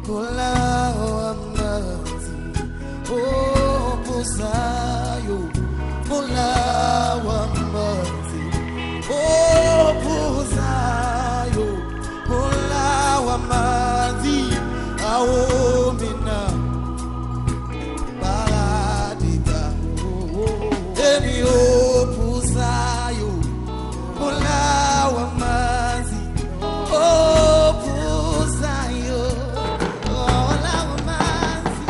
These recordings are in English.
Bulawa manzi, ophuzayo. Bulawa manzi, ophuzayo. Bulawa manzi, awo mina. Baladika, emi ophuzayo. Bulawa manzi, ophuzayo. Bulawa manzi.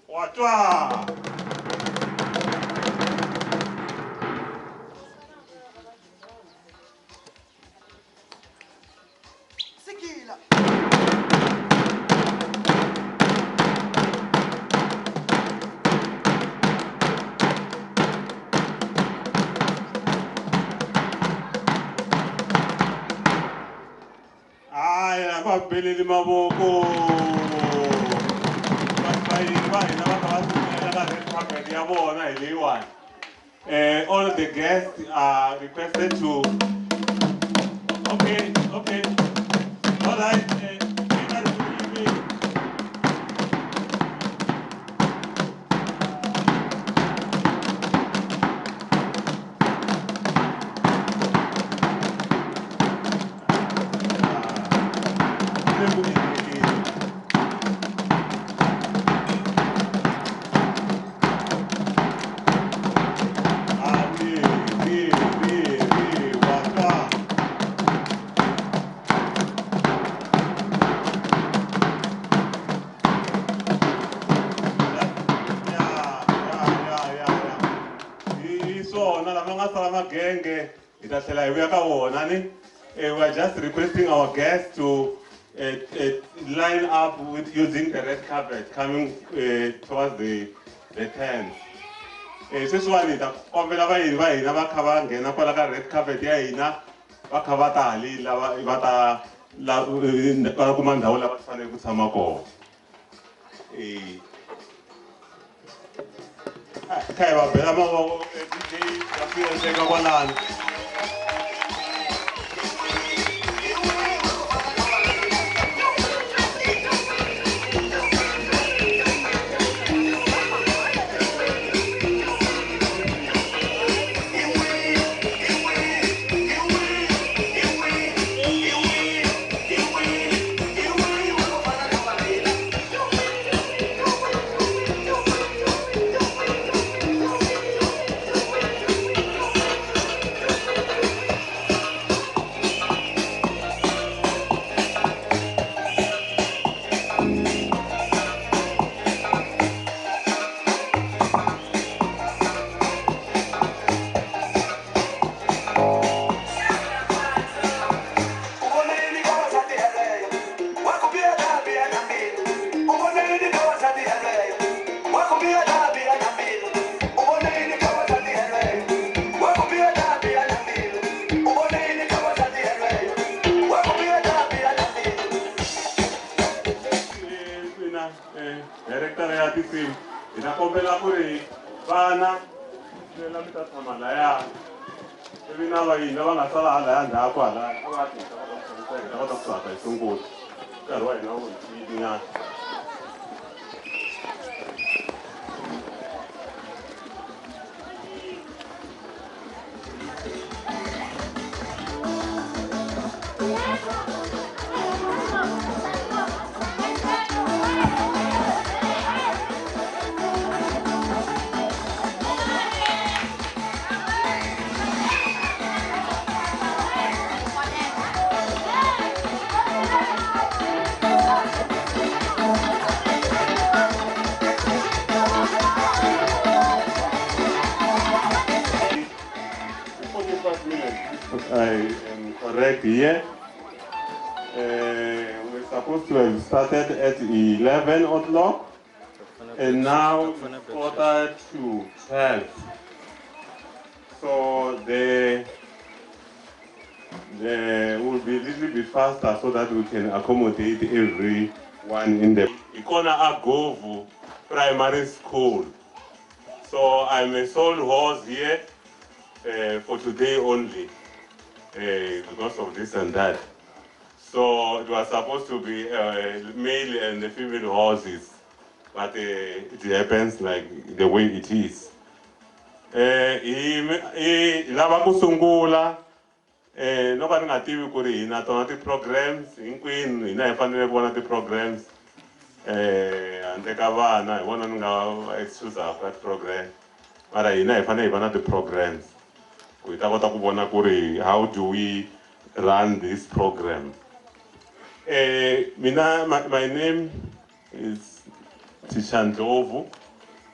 Watwa. Sikila. Ay, ababheli maboko. All the guests are requested to. Okay. All right. We are just requesting our guests to line up with using the red carpet coming towards the tent. This one is the red carpet Director ya tisi inakombela kuri bana la mitasamala ya ebina bayina bangasala ala yanda akwala abathi abakusaka isungulu karwa ina uyidinya. I am correct here. We're supposed supposed to have started at 11 o'clock, and now it's 11:45. So they will be a little bit faster so that we can accommodate everyone in the Govhu primary school. So I'm a sole host here for today only because of this and that. So it was supposed to be male and female horses, but it happens like the way it is. Lava kusungula no ka nga tivi ku ri hina tona ti-programs hinkwenu hina hi fanele vona ti-programs handle ka vana hi vona ni nga excusaka ka ti-program mara hina hi fanele hi va na ti-programs ku hi ta kota ku vona ku ri how do we run this program. My name is Teacher Govhu.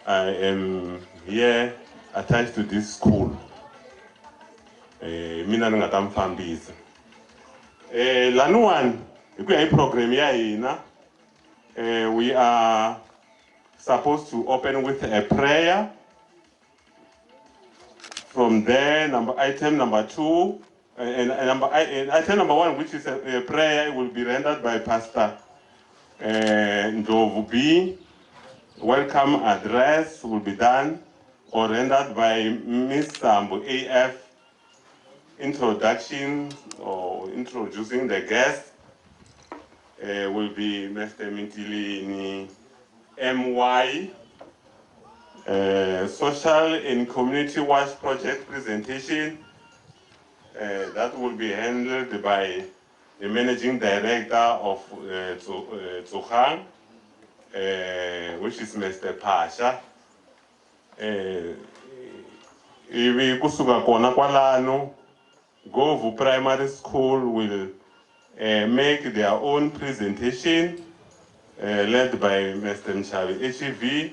I am here attached to this school. Mina ni nga ta mfambisa. Lanuwan hi ku ya hi program ya hina we are supposed to open with a prayer. From there, item number 2, item number 1, which is a prayer, will be rendered by Pastor Govhu B. Welcome address will be done or rendered by Ms. Sambu AF. Introduction or introducing the guest will be Mr. Mintilini MY. Social and Community Watch Project presentation that will be handled by the Managing Director of Tsukhang, which is Mr. Pasha. Ivi kusuka kona kwalano, Govhu Primary School will make their own presentation led by Mr. Mchavi HEV.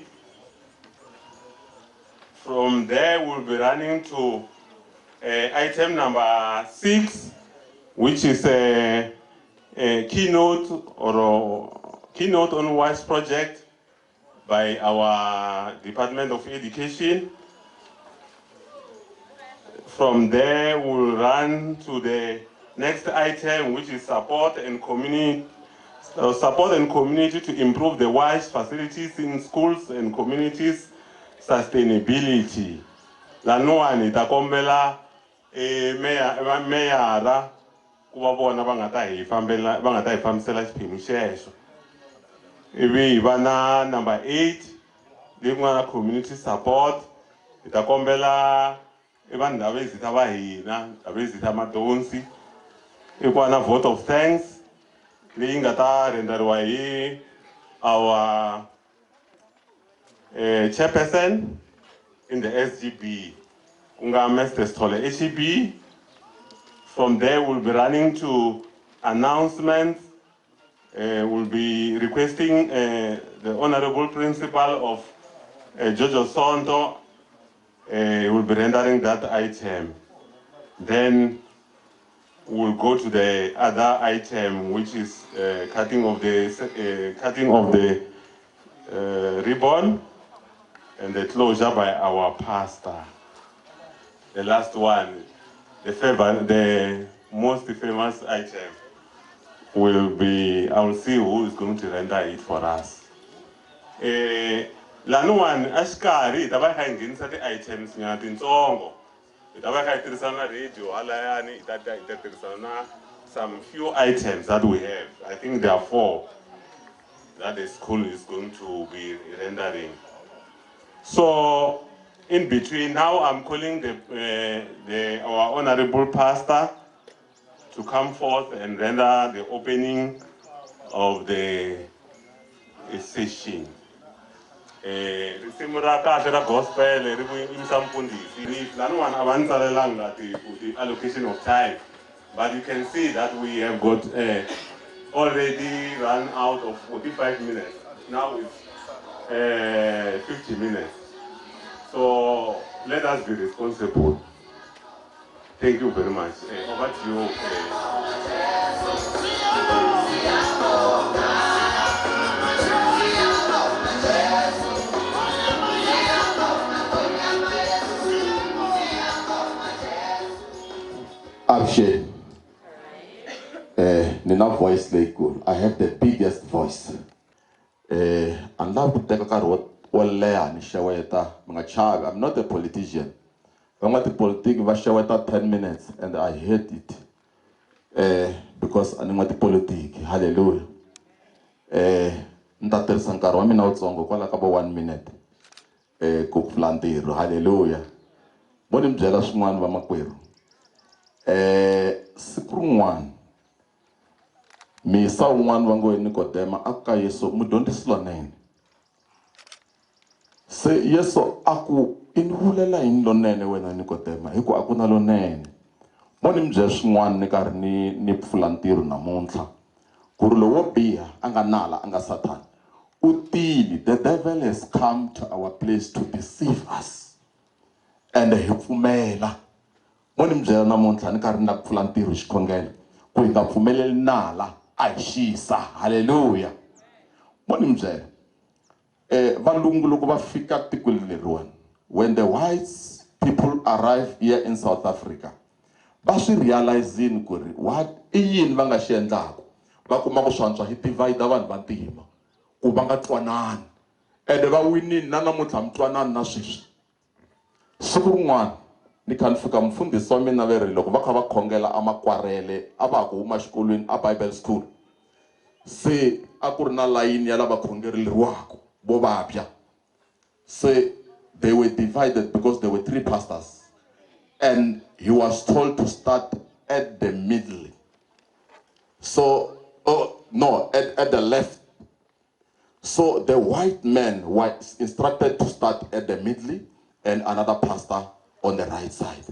From there, we'll be running to item number 6, which is a keynote on WISE project by our Department of Education. From there, we'll run to the next item, which is support and community to improve the WISE facilities in schools and communities. Sustainability. Lanuani takombela meyara kuva vona va nga ta hi fambisela xiphemu xexo. Ivi hi va na number 8 leyi ku nga na community support. Hi ta kombela vanhu lava visita va hina lava visita madonsi. I ku va na vote of thanks leyi nga ta renderiwa hi our chairperson in the SGB, Mr. Stole HEB. From there, we'll be running to announcements. We'll be requesting the Honorable Principal of Jojo Sonto. Will be rendering that item. Then we'll go to the other item, which is cutting of the ribbon. And the closure by our pastor. The last one, the most famous item will be, I will see who is going to render it for us. Lanuwan ashkari taba khaingisa the items nyati ntsongo. Taba khaitirisa radio alayani itatirisa some few items that we have. I think there are 4 that the school is going to be rendering. So, in between, now I'm calling our Honorable Pastor to come forth and render the opening of the session. The gospel, the allocation of time. But you can see that we have got already run out of 45 minutes. Now it's 50 minutes. So let us be responsible. Thank you very much. Over to you. Nina voice like good. I have the biggest voice. And love to take a car I'm not a politician. I'm not a politician, but 10 minutes, and I hate it. Because I'm not a politician. Hallelujah. Ntater sankar wa mina utsongo kwala ka bo 1 minute. Ku plantiro. Hallelujah. Boni mbyela swin'wana va makwerhu. Siku rin'wana misa un'wana va ngo Nikodema aka Yesu mudyondzisi lonene. Se Yesu aku inivulela yini lonene wena Nikodema hiku aku na lonene. Boni mbyela swin'wana ni karhi ni pfula ntiro namuntlha. Ku ri lowo biha anga nala anga Satan. Utili, the devil has come to our place to deceive us. And hi pfumela. Boni mbyela namuntlha ni karhi na pfula ntiro xikhongelo. Ku hi nga pfumeleli nala a hi xisa. Hallelujah. Boni mbyela. Valungu loko va fika tikweni leriwani, when the whites people arrive here in South Africa, va swi realizini ku ri what i yini va nga xi endlaku. Va kuma ku swantswa hi divide vanhu va ntima ku va nga twanani, ende va winini na namuntlha mi twanani na sweswi. Siku rin'wana ni kha ni fika mfundhisi wa mina veri loko va kha va khongela amakwarele a va ku huma xikolweni a Bible school, se a ku ri na layini ya lava khongeleriwaka vo vabya. Se they were divided because there were 3 pastors, and he was told to start at the middle. So no, at the left. So the white man was instructed to start at the middle and another pastor on the right side.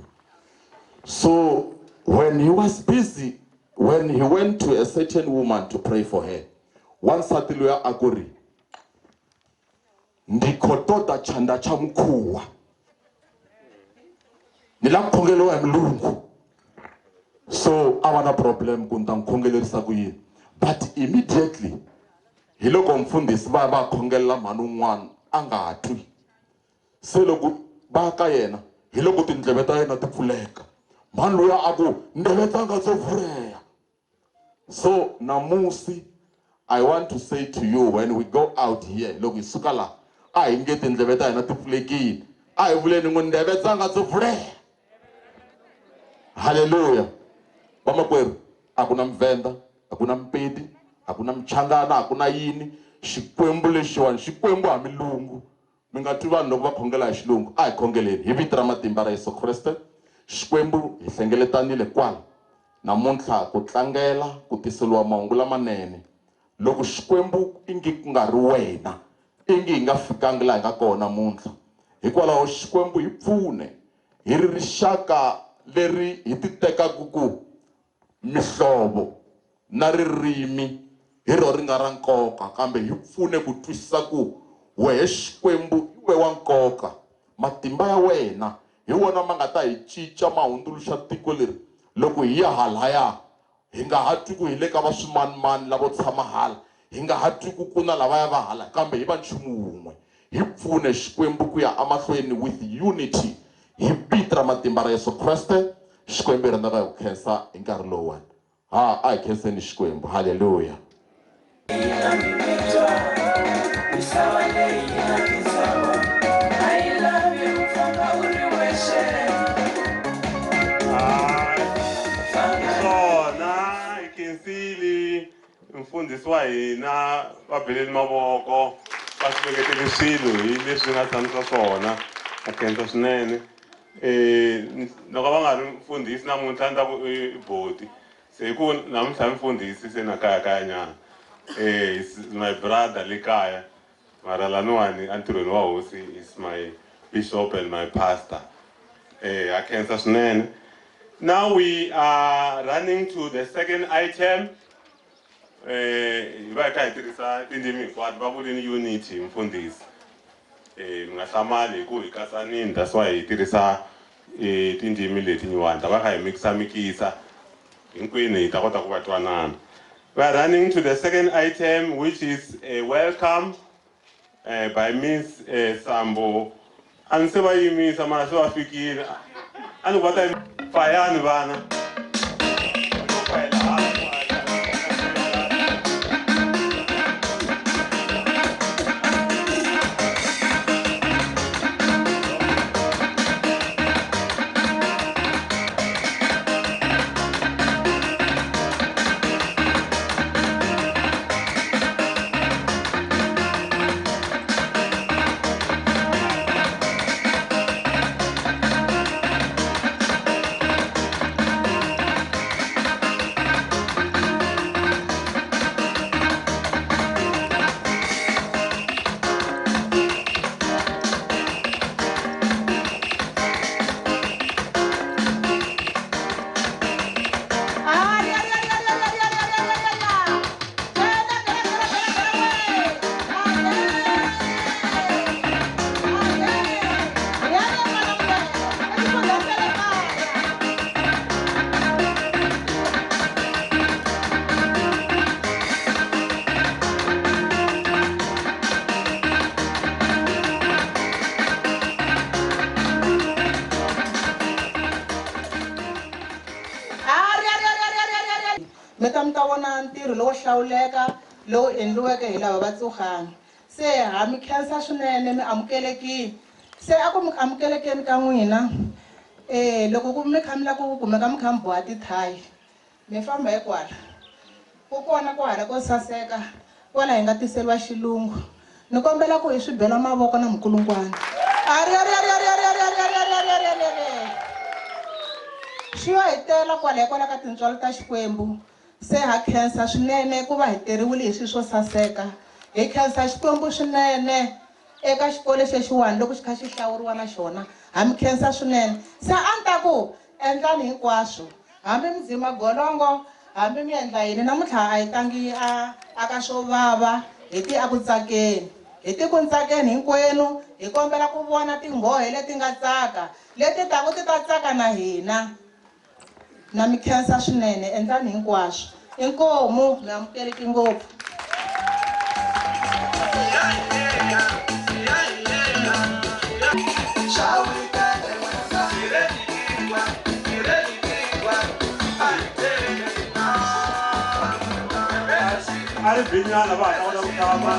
So when he was busy, when he went to a certain woman to pray for her, one satiluya akuri ndikotoda chanda cha mkhuwa nilakukongelewa hi mlungu. So I want a problem kunta nkhongelerisa ku yini. But immediately hi loko mfundhisi va khongelela mhani un'wana a nga twi. Se loko va ka yena hi loko tindleve ta yena ti pfuleka, mhani luya a ku ndleve ta nga to pfuleha. So namusi I want to say to you, when we go out here, loko hi suka la a hi nge tindleve ta hina ti pfulekile, a hi vuleni ngo ndleve ta nga to pfuleha. Hallelujah. Vamakwerhu a ku na mvenda, a ku na mpedi, a ku na mchangana, a ku na yini. Xikwembu lexiwani xikwembu ha milungu. Mi nga twi vanhu loko va khongela hi xilungu, a hi khongeleni hi vito ra matimba ra Yesu Kreste. Xikwembu hi hlengeletanile kwala namuntlha ku tlangela ku tiseliwa mahungu lamanene. Loko xikwembu i nge ku nga ri wena, i nge hi nga fikangi laha hi nga kona namuntlha. Hikwalaho xikwembu hi pfune hi ri rixaka leri hi ti tekaku ku mihlovo na ririmi hi ro ri nga ra nkoka, kambe hi pfune ku twisisa ku wehe xikwembu i we wa nkoka. Matimba ya wena hi wona ma nga ta hi cinca ma hundzuluxa tiko leri. Loko hi ya halaya hi nga ha twi ku hi le ka va swimanimani lavo tshama hala, hi nga ha twi ku ku na lavaya va hala, kambe hi va nchumu wun'we. Hi pfune xikwembu ku ya amahlweni with unity hi vito ra matimba ra Yesu Kreste. Xikwembu ri nga ku khensa hi nkarhi lowuwani. A hi khenseni xikwembu. Hallelujah. Sona ikensili mfundhisi wa hina va beleni mavoko va swi veketele swilo hi leswi nga tshamisa swona a khensa swinene. Loko va nga ri mfundhisi namuntlha ni ta ku i boti, se ku namuntlha mfundhisi se na kaya nyana. My brother le kaya mara laniwani antirhweni wa hosi is my bishop and my pastor. A khensa swinene. Now we are running to the second item. Va ka hi tirhisa tindzimi hinkwato va vuleni unity mfundhisi. Mi nga hlamali hi ku hi katsanini, that's why hi tirhisa tindzimi leti nyuwani ta va kha hi mikisa hinkwenu hi ta kota ku va twanana. We are running to the second item, which is a welcome by Miss Sambo. A ni se va yimisa mara se va fikile. A ni va ta fayani vana. ta vona ntirho lowo hlawuleka lowu endliweke hi lava va tsoganga. Se ha mi khensa swinene, mi amukelekile. Se a ku mi amukelekeni ka n'wina. Loko ku mi kha mi lava ku kumeka mi kha mi boha tithayi, mi famba hi kwala. Ku kona kwala ko saseka kwala hi nga tiseriwa xilungu. Ni kombela ku hi swi bela mavoko na mukulungwana. Xi yo hetela kwala ka tintswalo ta Xikwembu. Se ha khensa swinene ku va hi teriwile hi swilo swo saseka. Hi khensa Xikwembu swinene eka xikolo lexiwani loko xi kha xi hlawuriwa na xona. Ha mi khensa swinene. Se a ni ta ku endlani hinkwaswo. Hambi mi dzima golongo, hambi mi endla yini, namuntlha a hi tangi aka swo vava, hi ti aku tsakeni. Hi ti ku tsakeni hinkwenu, hi kombela ku vona tinghohe leti nga tsaka, leti taku ti ta tsaka na hina. Na mi khensa swinene, endlani hinkwaswo. Inkomu, mi amukeleki ngopfu. Ari binyana ba ta wala kama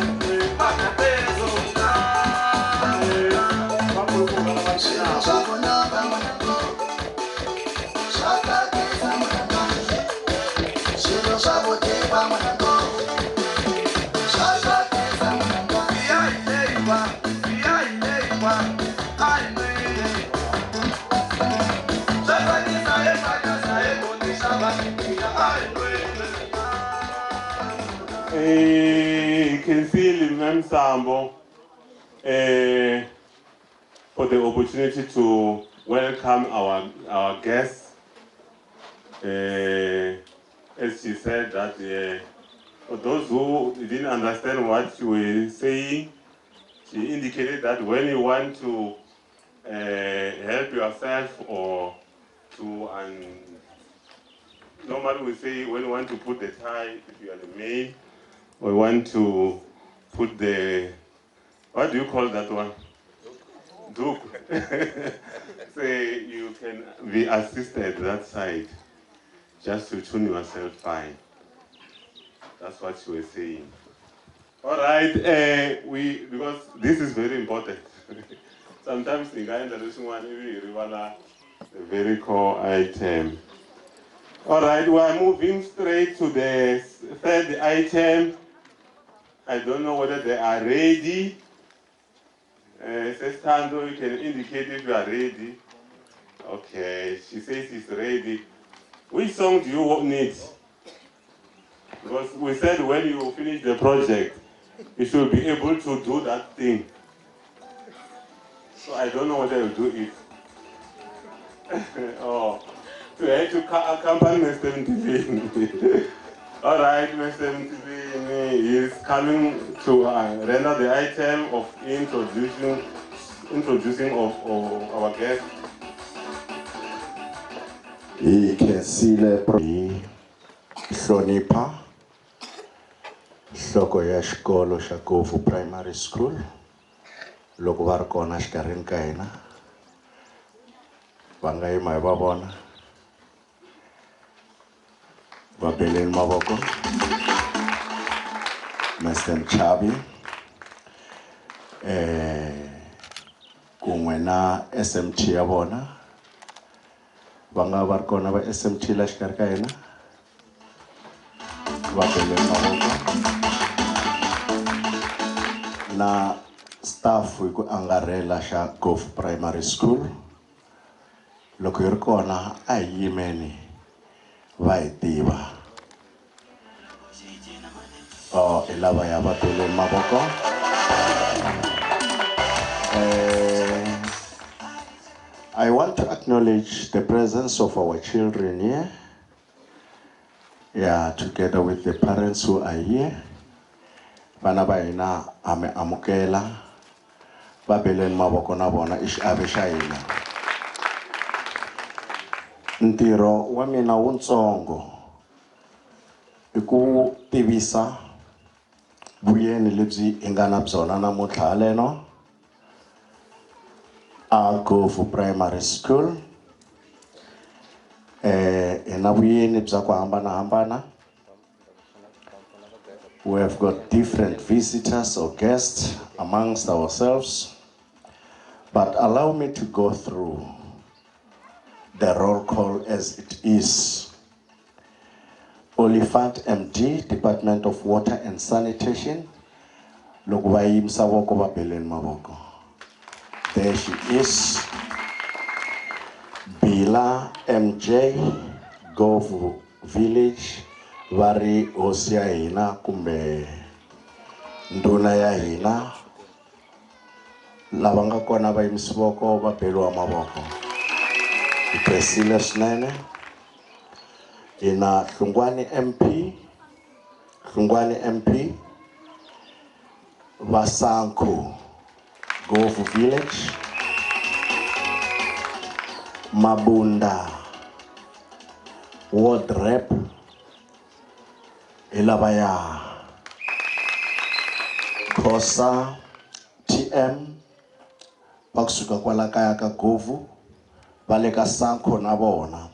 Kinsili Memsambo for the opportunity to welcome our guests. As she said that for those who didn't understand what you were saying, she indicated that when you want to help yourself or to normally we say when you want to put the tie, if you are the maid, or want to put the, what do you call that one? Duke. So you can be assisted that side, just to tune yourself fine. That's what you were saying. All right, because this is very important. Sometimes the guy in the listen one a very core item. All right, we are moving straight to the third item. I don't know whether they are ready. Says Tando, you can indicate if you are ready. Okay, she says she's ready. Which song do you need? Because we said when you finish the project, you should be able to do that thing. So I don't know whether you do it. Oh, so I had to accompany Mr. Mtivini. All right, Mr. Mtivini is coming to render the item of introducing of our guest. Ikesile Hlonipa Hloko ya xikolo xa Govhu Primary School loko va ri kona xikarhini ka hina va nga yima hi va vona va beleni mavoko Mr. Mchavi kun'we na SMT ya vona va nga va ri kona va SMT la xikarhi ka hina va beleni mavoko na staff hi ku angarhela xa Govhu Primary School loko hi ri kona a hi yimeni va hi tiva hi lava ya va beleni mavoko I want to acknowledge the presence of our children here. Yeah, together with the parents who are here. Vana va hina ame amukela va beleni mavoko na vona ixiave xa hina. Ntirho wa mina wutsongo i ku tivisa vuyeni lebyi hi nga na byona namuntlha haleno a Govhu Primary School hi na vuyeni bya ku hambanahambana We have got different visitors or guests amongst ourselves, but allow me to go through the roll call as it is. Olifant MD, Department of Water and Sanitation. There she is. Bila MJ, Govhu Village, Vari Osia hina kumbe nduna ya hina. Lavanga kona va yimisiwoko va beliwa mavoko. Ipresile swinene. Ina Hlungwane MP, Vasanku, Govhu Village, Mabunda, Ward Rep, Ilabaya, Kosa, TM, Paksuka kwala kaya ka Govhu, Valeka Sanko na bona.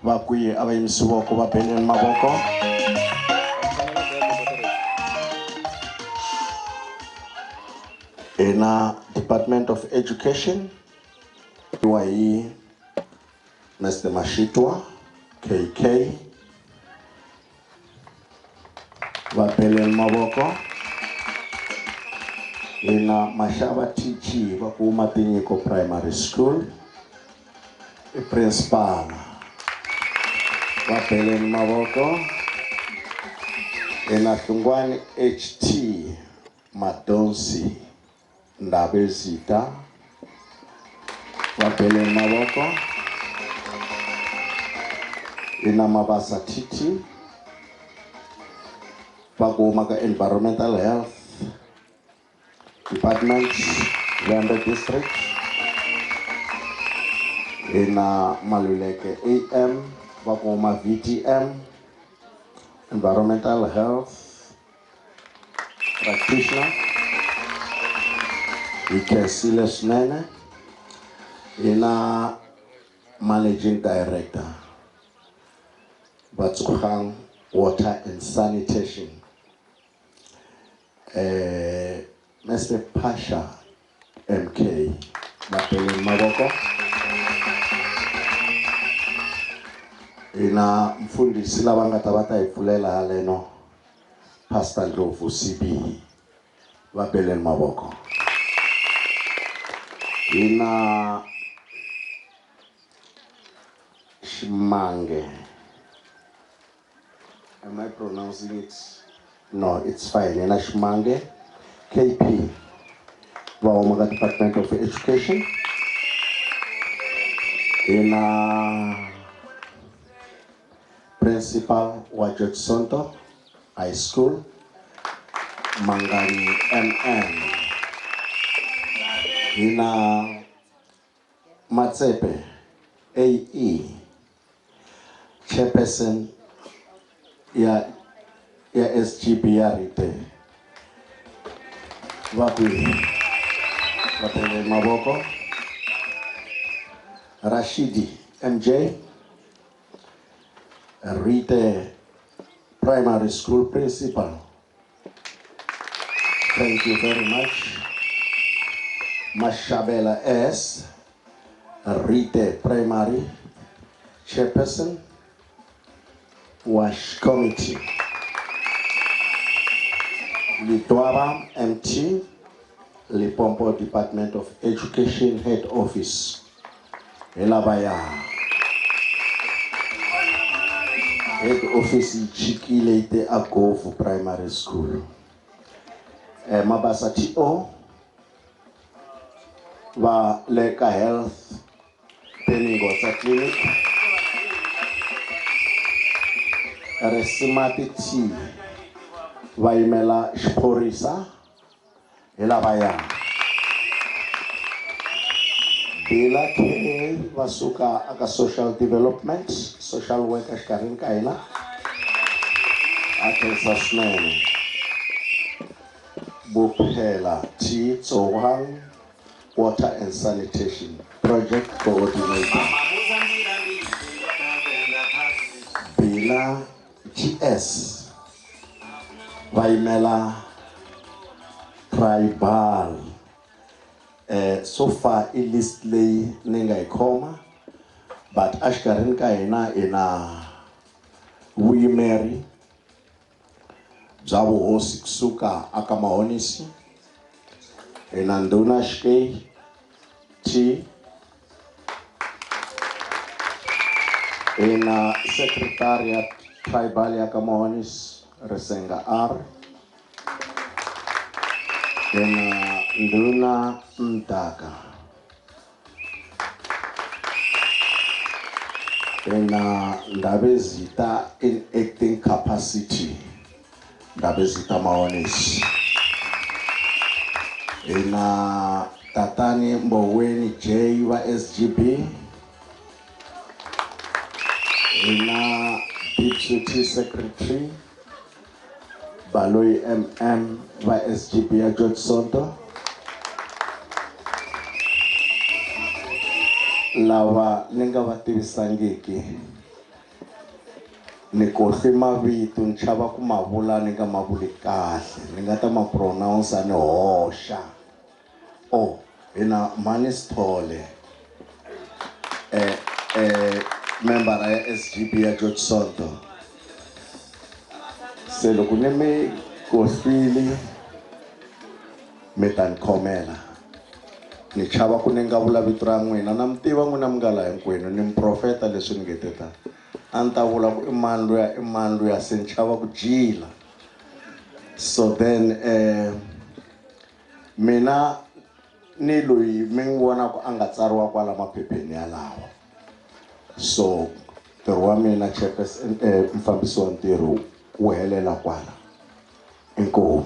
Vakuye abayimisiwoko va beliwa mavoko. In Department of Education, UAE, Mr. Mashitwa, KK, Vapelen Mavoko, in Mashaba TG, Vakuma Tinyiko Primary School, the principal, Vapelen Mavoko, in Hlungwane HT, Madonsi, Ndabezita, Vapelen Mavoko, ina Mabasa Titi, Vakumaga Environmental Health Department, Vanda District, ina Maluleke AM, Vakuma VTM, Environmental Health Practitioner, Ikesile Snene, ina Managing Director, Batsukhang Water and Sanitation, Mr. Pasha MK, Mapelin Mavoko, ina Mfundisi Lavanga Tabata Ifulela Aleno, Pastor Govhu CB, Mapelin Mavoko. Ina Shmange. Am I pronouncing it? No, it's fine. Ina Shmange, KP, Vaomaga Department of Education. Ina Principal Wajot Sonto High School, Mangani MN. Ina Matsepe AE, Chairperson ya SGBRite. Vapele Mavoko. Rashidi MJ, Rite Primary School Principal. Thank you very much. Mashabela S, Rite Primary Chairperson, Wash Committee. Litwaba MT, Lipompo Department of Education Head Office, Elabaya. Head Office Chikilete Govhu Primary School. Mabasa TO, Va Leka Health, Peningotsa Clinic, Resimati T, Vaimela Shporisa, Elabaya. Bila K, Vasuka Aka Social Development, Social Workers Karin Kaila, Ake Sasneni, Bupela T, Tsohang, Water and Sanitation Project Coordinator. Bila GS, Vaimela tribal. So far, a list lay ninga ikoma, but ashkarin ka ina we Mary, Zawo Hosik Suka Akamahonisi, Enanduna Shkei, T, in Secretariat Tribal Akamahonis, Resenga R, in Nduna Ndaka, in Ndabezita in acting capacity, Ndabezita Mahonis, in Tatani Mboweni J wa SGB, in Deputy Secretary, Baloi MM wa SGB ya George Soto, lava ninga vativisangiki ni kohle mavitu nchava ku mavula ninga mavuli kahle ninga ta ma pronounce ni hosha ina Manistole member ya SGB ya George Soto se loko ni mi kohlile mi ta ni khomela ni chava ku ni nga vula vito ra n'wina na mi tiva n'wina mi nga laha hinkwenu ni miprofeta leswi ni nge te tani a ni ta vula ku i mani luya se ni chava ku jila so then mina ni loyi mi n'wi vonaka a nga tsariwa kwala maphepheni yalawa so ntirho wa mina mfambisi wa ntirho wu helela kwala inkomu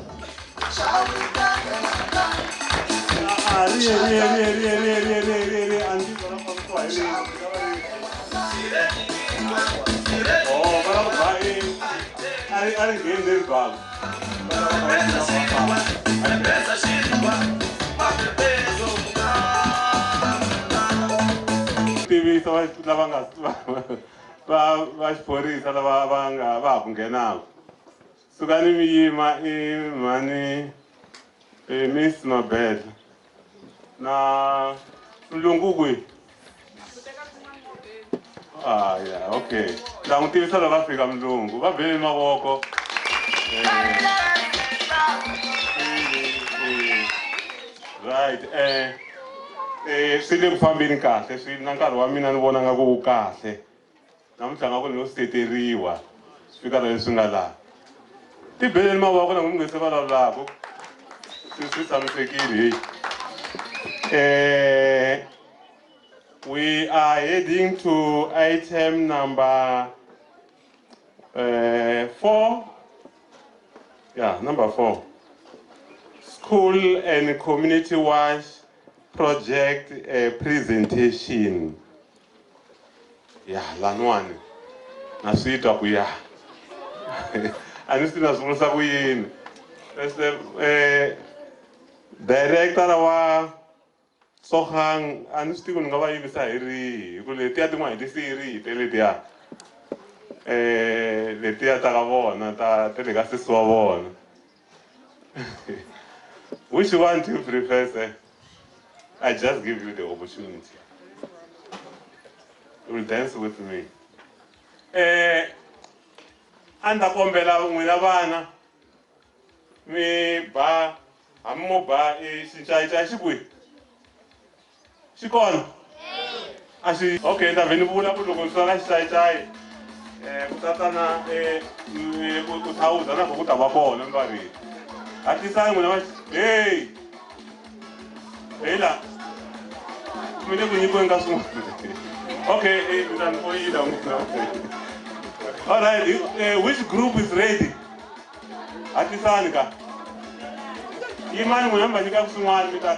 va xiphorisa lava va ha ku nghenaka sukani mi yima i mhani Miss Nobel na mlungu kwihi ya okay nda n'wi tivisa loko va fika mlungu va beli mavoko right swi le ku fambeni kahle swi na nkarhi wa mina ni vona nga ku kahle namuntlha nga ku ni lo seteriwa swi fika leswi nga laha ti beleni mavoko na n'wi nge se vulavulaka swi tshamisekile we are heading to item number 4. Yeah, number 4. School and Community Watch Project presentation. Yeah, lanwani. Nasita kuya. Anistina sumusa kuyin. Director wa Sohang anisti kun ngaba yibisa iri kuleti ati mwa ndisi iri teleti ya leti ya takabona ta telega siswa bona which one do you prefer sir? I just give you the opportunity. You will dance with me. Anda kombela n'wina vana mi ba hammo ba xincayicayi xikwi xikona okay nda vheni vula ku loko swi na xicayicayi ku tatana ku thawuza na ku ta va kona mbarini hatlisani n'wina va hey la mi le ku nyikiweni ka swin'wana okay nda ni oyila n'wina all right which group is ready hatlisani ka yimani n'wina mi va nyika swin'wana mi ta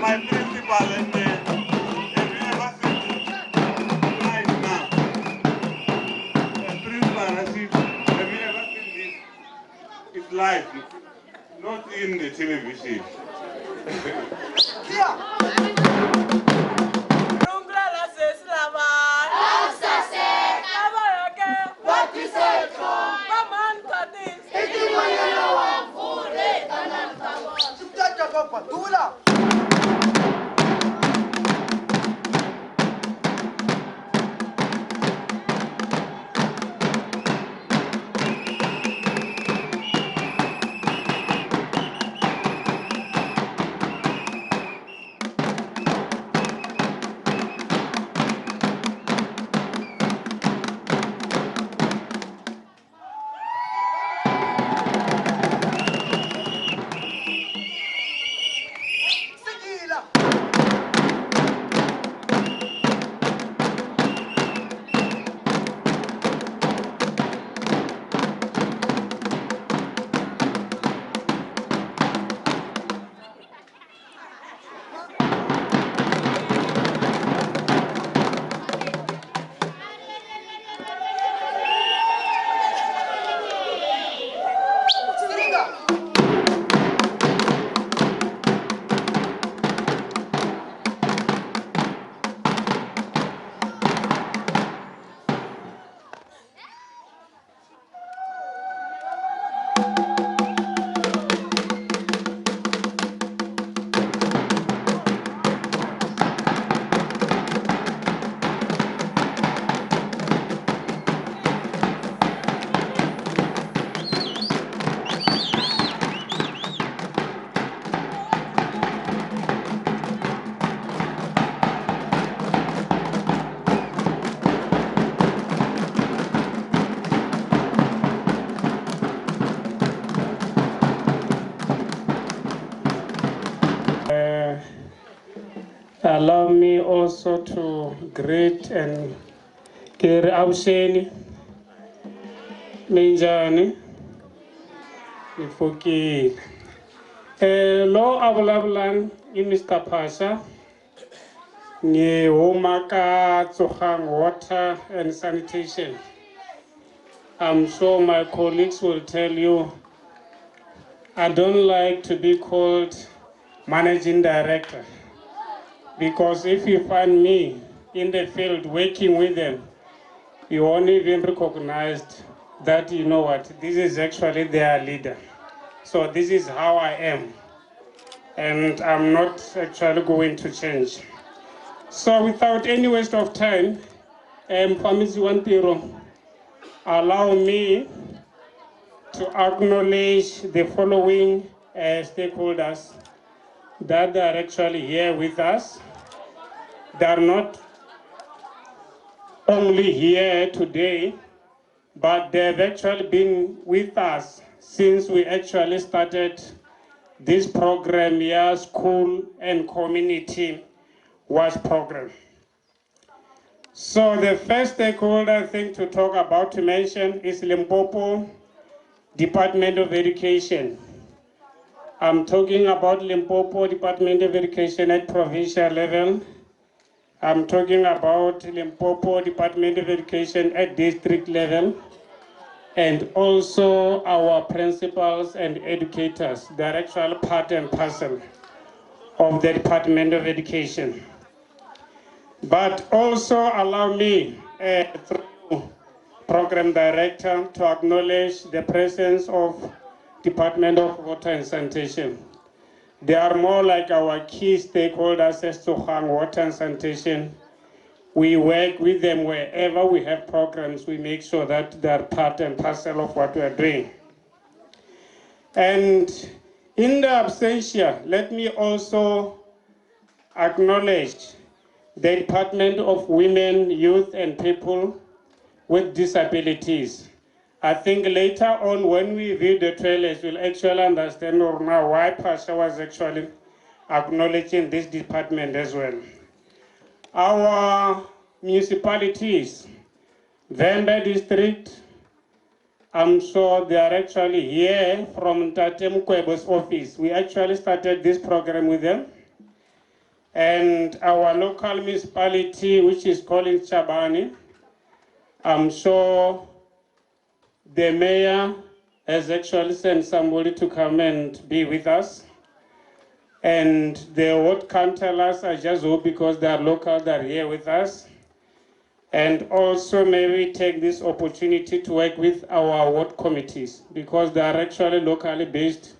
My principal and the university right now. Principal Rashid, have you ever seen this? It's live, not in the television. Allow me also to greet and kiri avuxeni minjhani ni pfukile lo a vulavulang I Mr. Pasha ni huma ka Tsogang Water and Sanitation. I'm sure my colleagues will tell you I don't like to be called managing director, because if you find me in the field working with them, you won't even recognize that, you know what, this is actually their leader. So this is how I am, and I'm not actually going to change. So without any waste of time, Mfamisi Wantiro, allow me to acknowledge the following stakeholders that are actually here with us. They are not only here today, but they've actually been with us since we actually started this program here, School and Community Watch Program. So the first stakeholder thing to talk about, to mention, is Limpopo Department of Education. I'm talking about Limpopo Department of Education at provincial level. I'm talking about Limpopo Department of Education at district level. and also our principals and educators. They're actually part and parcel of the Department of Education. But also allow me, through Program Director, to acknowledge the presence of Department of Water and Sanitation. They are more like our key stakeholders as to water and sanitation. We work with them wherever we have programs. We make sure that they're part and parcel of what we are doing. And in the absentia, let me also acknowledge the Department of Women, Youth and People with Disabilities. I think later on when we view the trailers, we'll actually understand or now why Pasha was actually acknowledging this department as well. Our municipalities, Venda District, I'm sure they are actually here from Tate Mukwebo's office. We actually started this program with them. And our local municipality, which is called Chabani, I'm sure the mayor has actually sent somebody to come and be with us. And the ward councillors are just hope because they are local, they are here with us. And also maybe take this opportunity to work with our ward committees because they are actually locally based.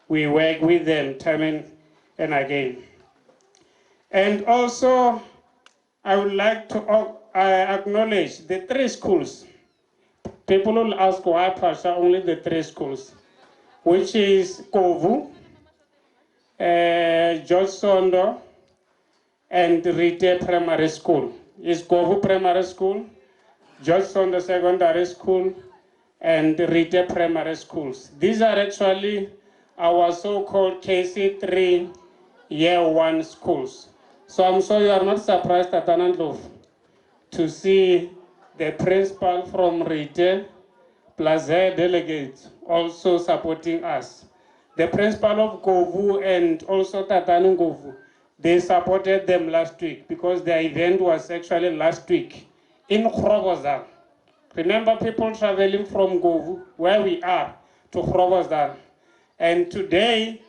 We work with them time and again. And also, I would like to acknowledge the 3 schools. People will ask why Pasha only the 3 schools, which is Govhu, George Sondo, and Rite Primary School. Is Govhu Primary School, George Sondo Secondary School, and Rite Primary Schools. These are actually our so-called KC3 Year 1 schools. So I'm sure you are not surprised at Anandlov to see the principal from Rite plus their delegates also supporting us. The principal of Govhu and also Tatanu Govhu, they supported them last week because the event was actually last week in Grobozal. Remember people traveling from Govhu, where we are, to Grobozal. And today,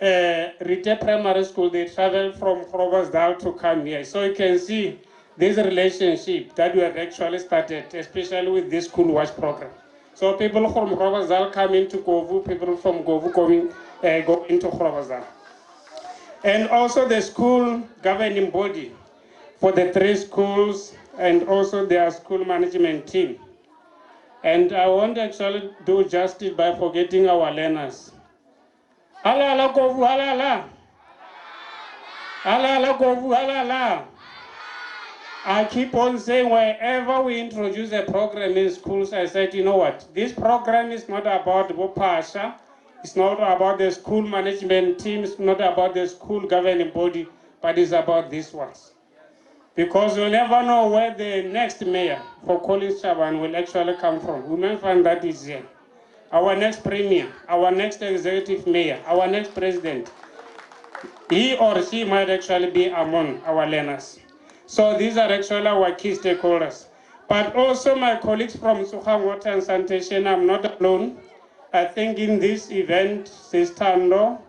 Rite Primary School, they travel from Grobozal to come here. So you can see this relationship that we have actually started, especially with this school watch program. So people from Grobozal come into Govhu, people from Govhu go into Grobozal. And also the school governing body for the 3 schools and also their school management team. And I want to actually do justice by forgetting our learners. Hala hala Govhu, hala hala. Hala hala Govhu, hala hala. I keep on saying wherever we introduce a program in schools, I said, you know what, this program is not about Pasha, it's not about the school management team, it's not about the school governing body, but it's about these ones. Because you'll never know where the next mayor for Collins Chaban will actually come from. We may find that is here. Our next premier, our next executive mayor, our next president, he or she might actually be among our learners. So these are actually our key stakeholders. But also my colleagues from Sukhang Water and Sanitation, I'm not alone. I think in this event, Sistando,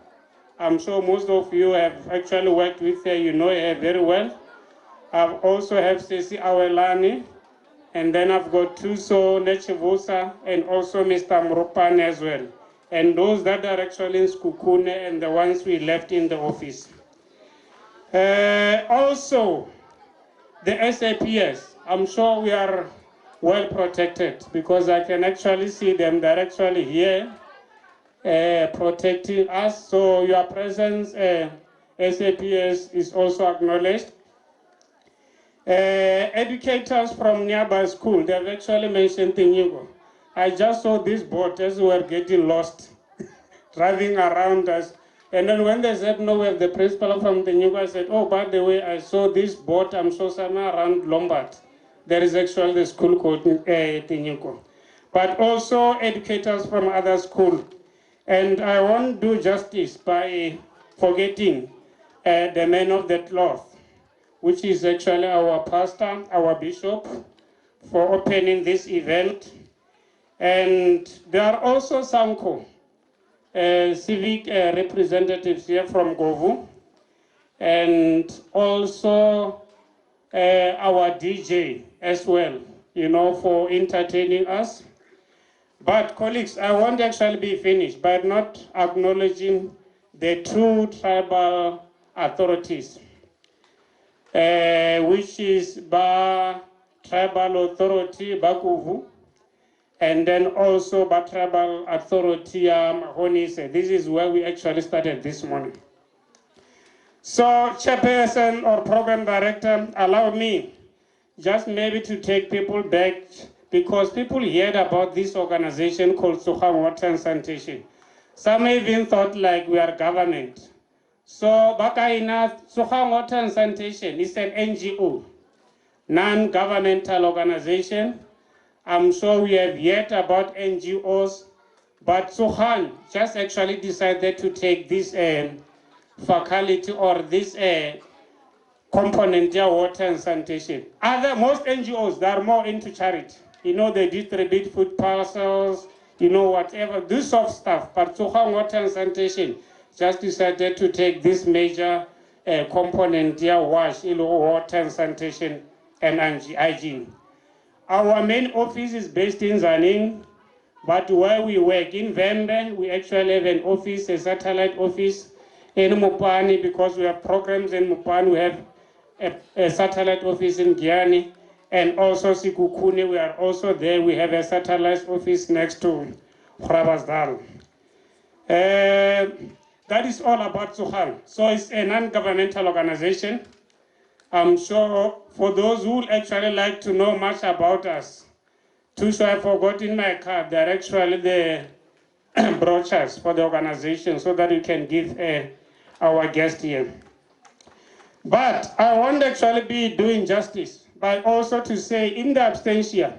I'm sure most of you have actually worked with her, you know her very well. I also have Ceci Awelani, and then I've got Tuso Nechivusa, and also Mr. Mropan as well. And those that are actually in Skukune and the ones we left in the office. Also, the SAPS, I'm sure we are well protected because I can actually see them. They're actually here protecting us. So your presence, SAPS, is also acknowledged. Educators from nearby school, they've actually mentioned Tinyugo. I just saw this boat as we were getting lost, driving around us. And then when they said, no, we have the principal from Tinyugo, I said, oh, by the way, I saw this boat, I'm sure somewhere around Lombard. There is actually the school called Tinyugo. But also educators from other schools. And I won't do justice by forgetting the man of the cloth, which is actually our pastor, our bishop, for opening this event. And there are also some civic representatives here from Govhu, and also our DJ as well, you know, for entertaining us. But colleagues, I won't actually be finished by not acknowledging the two tribal authorities, which is Ba Tribal Authority, Govhu, and then also Ba Tribal Authority, Mahonise. This is where we actually started this morning. So, Chairperson or Program Director, allow me just maybe to take people back, because people heard about this organization called Govhu Water and Sanitation. Some even thought like we are government. So, Bakaina, Govhu Water and Sanitation is an NGO, non-governmental organization. I'm sure we have heard about NGOs, but Govhu just actually decided to take this faculty or this component, water and sanitation. Most NGOs, they are more into charity. You know, they distribute food parcels, you know, whatever, this soft stuff. But Govhu Water and Sanitation just decided to take this major component, wash, you know, water and sanitation and hygiene. Our main office is based in Zanin, but where we work in Vembe, we actually have an office, a satellite office in Mupani, because we have programs in Mupani. We have a satellite office in Giani, and also Sikukuni, we are also there. We have a satellite office next to Hrabasdal. That is all about Govhu. So it's a non-governmental organization. I'm sure for those who actually like to know much about us, too, so I forgot in my card, they're actually the brochures for the organization so that you can give our guest here. But I won't actually be doing justice by also to say in the abstention,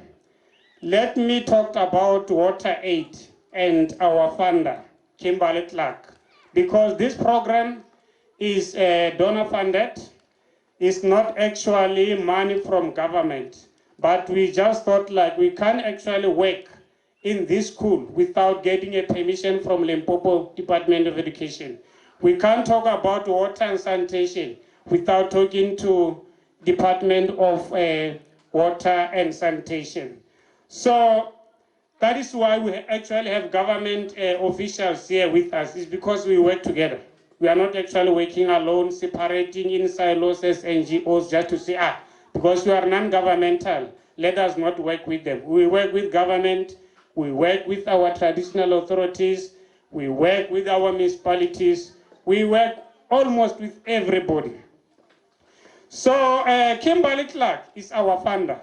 let me talk about Water Aid and our funder, Kimberly Clark, because this program is donor funded. It's not actually money from government, but we just thought like we can't actually work in this school without getting a permission from Limpopo Department of Education. We can't talk about water and sanitation without talking to Department of Water and Sanitation. So that is why we actually have government officials here with us, is because we work together. We are not actually working alone, separating in silos as NGOs just to say, because we are non-governmental, let us not work with them. We work with government, we work with our traditional authorities, we work with our municipalities, we work almost with everybody. So Kimberly Clark is our funder.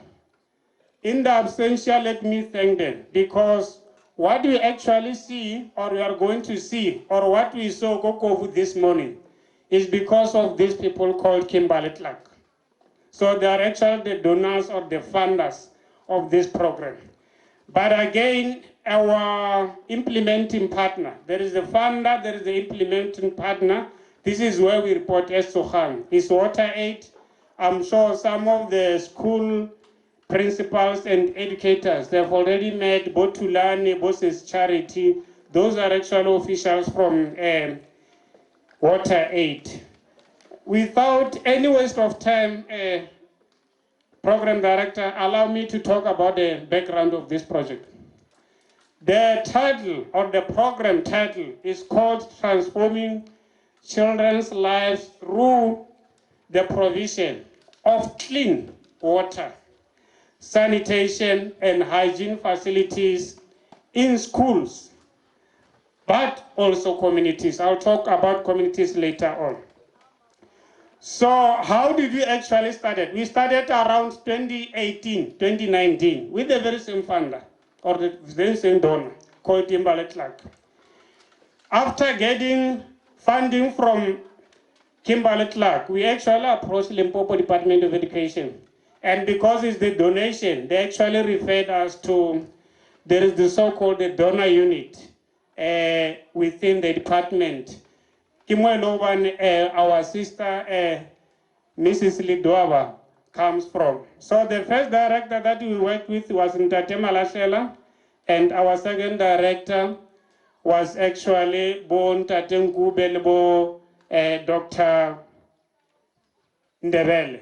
In the absentia, let me thank them, because what we actually see, or we are going to see, or what we saw Govhu this morning, is because of these people called Kimberly Clark. So they are actually the donors or the funders of this program. But again, our implementing partner, there is the funder, there is the implementing partner. This is where we report as Govhu. It's Water Aid. I'm sure some of the school principals and educators, they've already met Botulani, Bosses Charity. Those are actual officials from Water Aid. Without any waste of time, Program Director, allow me to talk about the background of this project. The title, or the program title, is called Transforming Children's Lives Through the Provision of Clean Water, Sanitation and Hygiene Facilities in schools, but also communities. I'll talk about communities later on. So how did we actually start it? We started around 2018, 2019 with the very same funder, or the very same donor, called Kimberly Clark. After getting funding from Kimberly Clark, we actually approached Limpopo Department of Education. And because it's the donation, they actually referred us to, there is the so-called donor unit within the department. Our sister, Mrs. Lidwaba, comes from. So the first director that we worked with was Ntate Malashela, And our second director was actually Bon Tatengubelbo Dr. Ndebele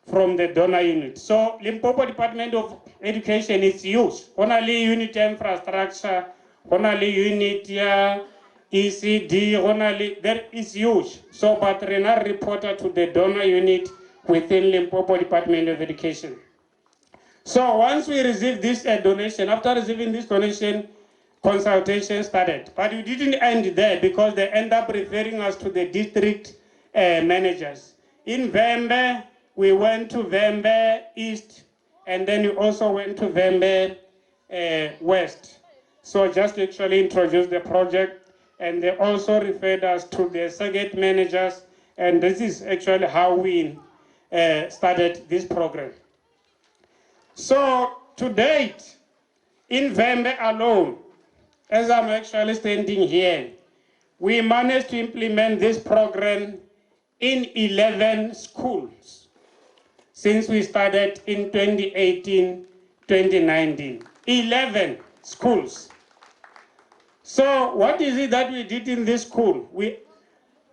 from the donor unit. So Limpopo Department of Education is huge. Only unit infrastructure, only unit ECD, only there is huge. So but Rena reported to the donor unit within Limpopo Department of Education. So once we received this donation, after receiving this donation, consultation started. But we didn't end there because they end up referring us to the district managers. In Vembe, we went to Vembe East, and then we also went to Vembe West. So just to actually introduce the project, and they also referred us to the circuit managers, and this is actually how we started this program. So to date, in Vembe alone, as I'm actually standing here, we managed to implement this program in 11 schools since we started in 2018-2019. 11 schools. So what is it that we did in this school? We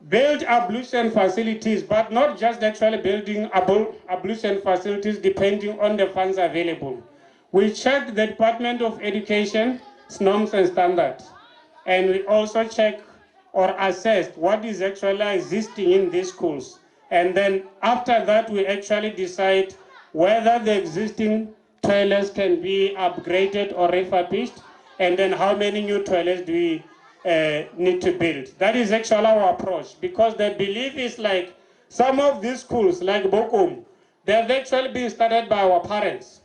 built ablution facilities, but not just actually building ablution facilities depending on the funds available. We checked the Department of Education's norms and standards, and we also checked or assessed what is actually existing in these schools. And then after that, we actually decide whether the existing toilets can be upgraded or refurbished, and then how many new toilets do we need to build. That is actually our approach, because the belief is like some of these schools, like Bokum, they have actually been started by our parents.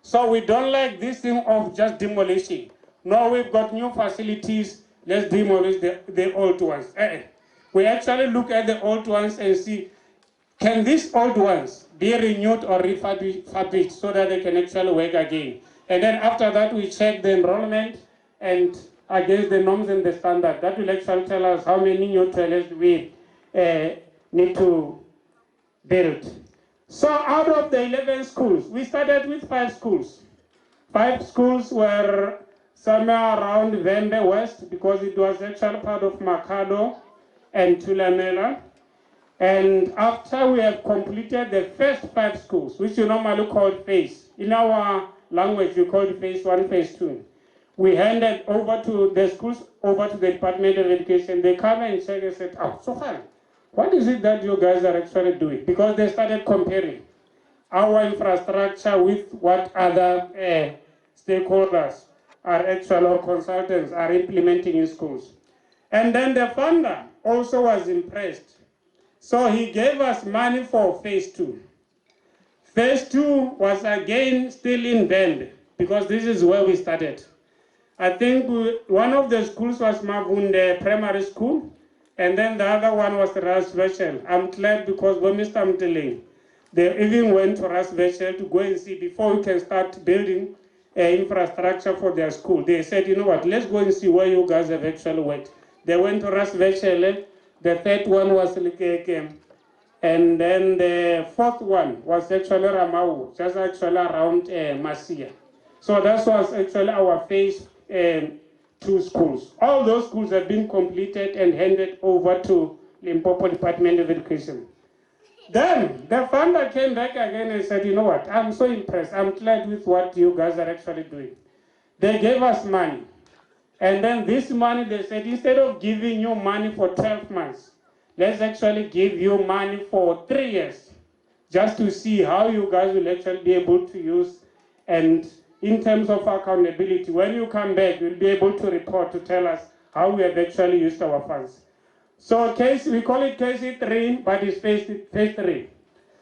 So we don't like this thing of just demolishing. No, we've got new facilities, let's demolish the old ones. We actually look at the old ones and see, can these old ones be renewed or refurbished so that they can actually work again? And then after that, we check the enrollment and against the norms and the standard. That will actually tell us how many new toilets we need to build. So out of the 11 schools, we started with 5 schools. 5 schools were somewhere around Vembe West, because it was actually part of Makado and Tulamela. And after we have completed the first 5 schools, which we normally call phase, in our language we call it phase 1, phase 2. We handed over to the schools, over to the Department of Education. They come and check and said, oh, so far, what is it that you guys are actually doing? Because they started comparing our infrastructure with what other stakeholders are actually, or consultants are implementing in schools. And then the funder also was impressed. So he gave us money for phase 2. Phase 2 was again still in Vembe, because this is where we started. I think one of the schools was Mavunde Primary School, and then the other one was Ras Vechel. I'm glad because when Mr. Mteling, they even went to Ras Vechel to go and see before we can start building infrastructure for their school. They said, you know what, let's go and see where you guys have actually worked. They went to Ras Vechel, the third one was Likeke, and then the fourth one was actually Ramau, just actually around Masia. So that was actually our phase 2 schools. All those schools have been completed and handed over to Limpopo Department of Education. Then the funder came back again and said, you know what, I'm so impressed. I'm glad with what you guys are actually doing. They gave us money. And then this money, they said, instead of giving you money for 12 months, let's actually give you money for 3 years, just to see how you guys will actually be able to use. And in terms of accountability, when you come back, you'll be able to report to tell us how we have actually used our funds. So we call it KC3, but it's phase 3.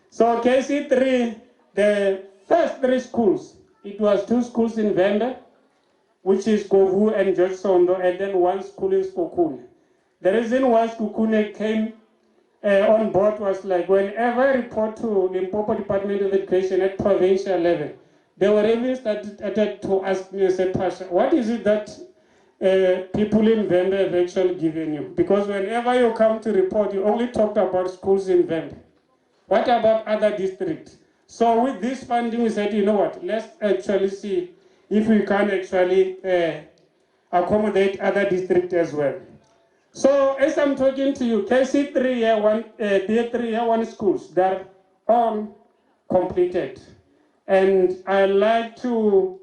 So KC3, the first 3 schools, it was 2 schools in Vembe, which is Govhu and George Sondo, and then 1 school in Skokune. The reason why Skokune came on board was like whenever I report to Limpopo Department of Education at provincial level, they were even started to ask me and say, Pasha, what is it that people in Vembe have actually given you? Because whenever you come to report, you only talked about schools in Vembe. What about other districts? So with this funding, we said, you know what, let's actually see if we can actually accommodate other districts as well. So as I'm talking to you, KC3 year 1, Tier 3 year 1 schools, they're all completed. And I'd like to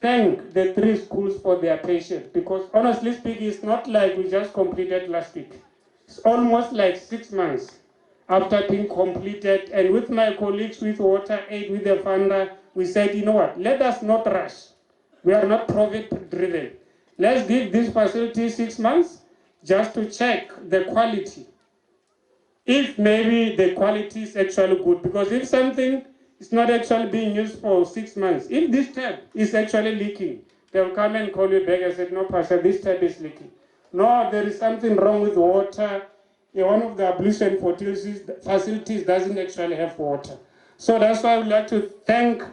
thank the 3 schools for their patience, because honestly speaking, it's not like we just completed last week. It's almost like 6 months after being completed. And with my colleagues, with Water Aid, with the funder, we said, you know what, let us not rush. We are not profit driven. Let's give this facility 6 months just to check the quality. If maybe the quality is actually good, because if something is not actually being used for 6 months, if this tap is actually leaking, they'll come and call you back and say, no, Pastor, this tap is leaking. No, there is something wrong with water. One of the ablution facilities doesn't actually have water. So that's why I would like to thank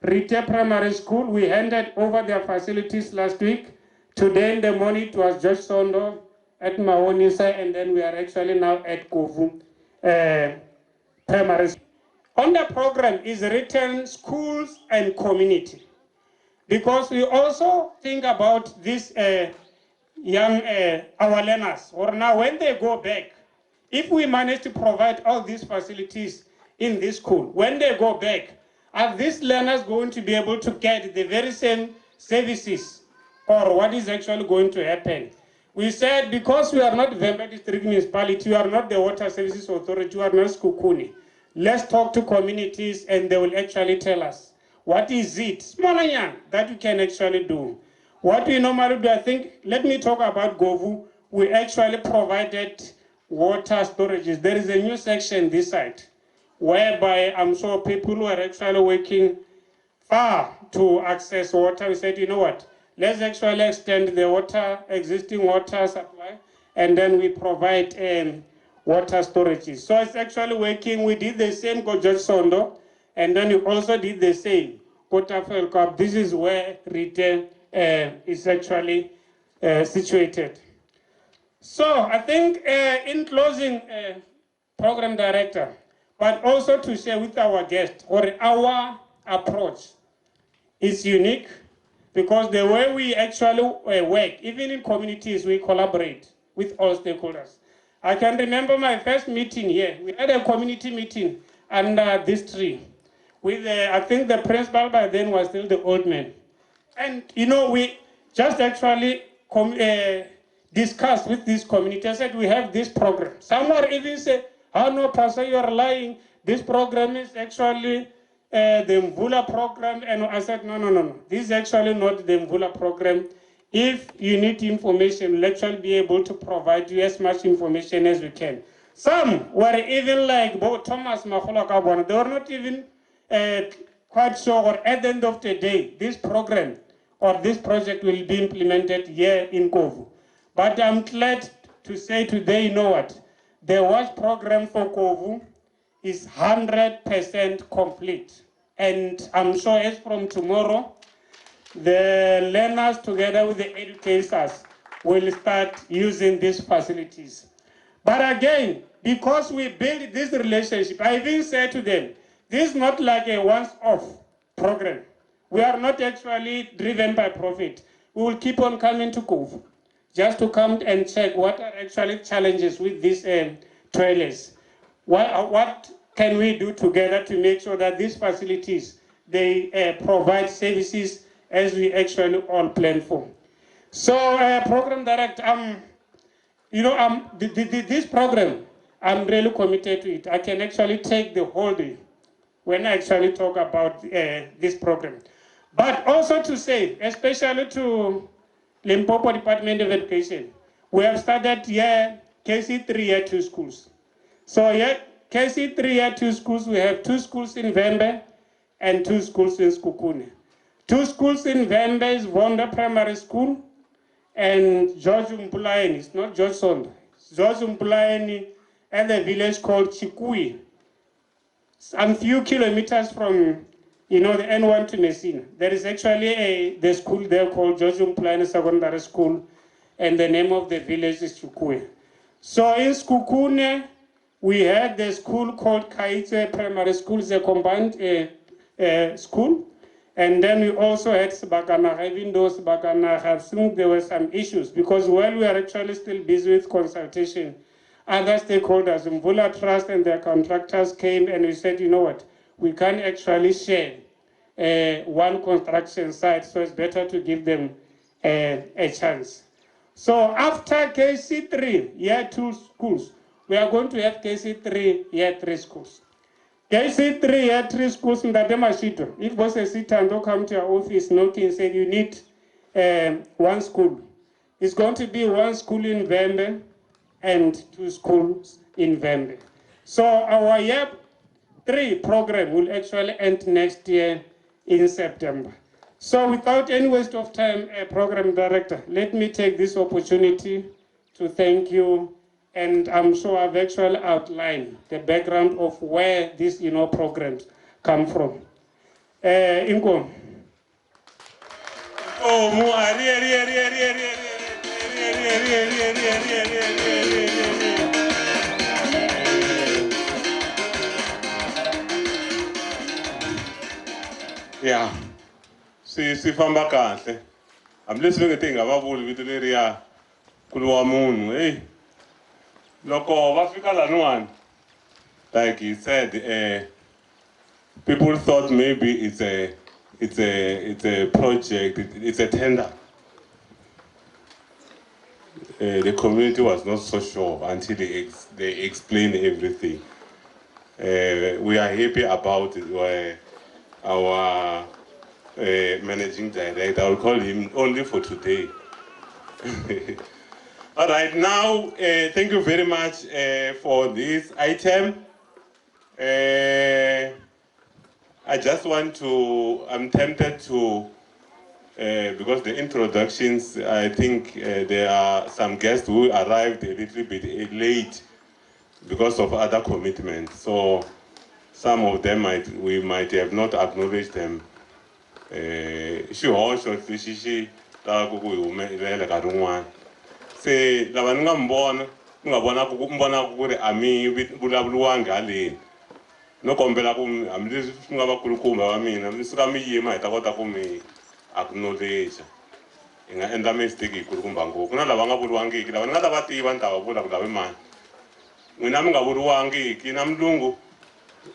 Rite Primary School. We handed over their facilities last week. Today in the morning it was George Sondo at Maonisa, and then we are actually now at Govhu Primary School. On the program is written schools and community, because we also think about these young our learners, or now when they go back, if we manage to provide all these facilities in this school, when they go back, are these learners going to be able to get the very same services, or what is actually going to happen? We said, because we are not Venda District Municipality, we are not the Water Services Authority, we are not Skukuni. Let's talk to communities and they will actually tell us, what is it, small and young, that we can actually do. What we normally do, I think, let me talk about Govhu. We actually provided water storages. There is a new section this side, whereby I'm sure people who are actually working far to access water, we said, you know what, let's actually extend the existing water supply, and then we provide water storages. So it's actually working. We did the same for George Sondo, and then we also did the same Kotafel Cup. This is where retail is actually situated. So I think in closing, Program Director, but also to share with our guests, or our approach is unique, because the way we actually work, even in communities, we collaborate with all stakeholders. I can remember my first meeting here. We had a community meeting under this tree with, I think the principal by then was still the old man. And, you know, we just actually discussed with this community. I said, we have this program. Someone even said, oh no, Pastor, you're lying. This program is actually the Mvula program. And I said, no. This is actually not the Mvula program. If you need information, we'll actually be able to provide you as much information as we can. Some were even like Thomas Mahola Kabwana. They were not even quite sure, or at the end of the day, this program or this project will be implemented here in Govhu. But I'm glad to say today, you know what? The WASH program for Govhu is 100% complete. And I'm sure as from tomorrow, the learners together with the educators will start using these facilities. But again, because we build this relationship, I even said to them, this is not like a once-off program. We are not actually driven by profit. We will keep on coming to Govhu just to come and check what are actually challenges with these trailers. What can we do together to make sure that these facilities, they provide services as we actually all plan for. So, Program Director, this program, I'm really committed to it. I can actually take the whole day when I actually talk about this program. But also to say, especially to Limpopo Department of Education, we have started here KC3 Year 2 schools. So here, KC3 Year 2 schools, we have 2 schools in Vembe and 2 schools in Skukune. 2 schools in Vembe is Vonda Primary School and George Mpulaeni. It's not George Sonda. George Mpulaeni and a village called Chikui. A few kilometers from, the N1 to Messina. There is actually the school there called George Mpulaeni Secondary School, and the name of the village is Chikui. So in Skukune, we had the school called Kaitse Primary School. It's a combined school. And then we also had Sibakanaga, even though Sibakanaga, since there were some issues, because while we are actually still busy with consultation, other stakeholders, Mvula Trust and their contractors came and we said, you know what, we can't actually share one construction site, so it's better to give them a chance. So after KC3, year 2 schools, we are going to have KC3, year 3 schools. KC3, year 3 schools in the Demashito. If boss a sit and don't come to your office knocking and say you need one school. It's going to be one school in Vembe and 2 schools in Vembe. So our year 3 program will actually end next year in September. So without any waste of time, Program Director, let me take this opportunity to thank you. And I'm sure I've actually outlined the background of where these programs come from. Inko. Yeah. Si famba kahle. I'm listening to thing abavuli vito leri kuluwa munhu. Hey. Loko va fika laniwani, like he said, people thought maybe it's a project, it's a tender. The community was not so sure until they explained everything. We are happy about it. Our managing director, I will call him only for today. All right, now, thank you very much for this item. I just want to, I'm tempted to, because the introductions, I think there are some guests who arrived a little bit late because of other commitments. So some of them we might have not acknowledged them. Se lava ni nga mbona ni nga mbona ku ri a mi vulavuriwangi haleni no kombela ku hambileswi swi nga vakulukumba va mina mi suka mi yima hi ta kota ku mi acknowledge hi nga endla mistake hi kulukumba ngopfu ku na lava nga vuriwangiki lava ni nga ta va tiva ni ta va vulavula hi mani n'wina mi nga vuriwangiki na mulungu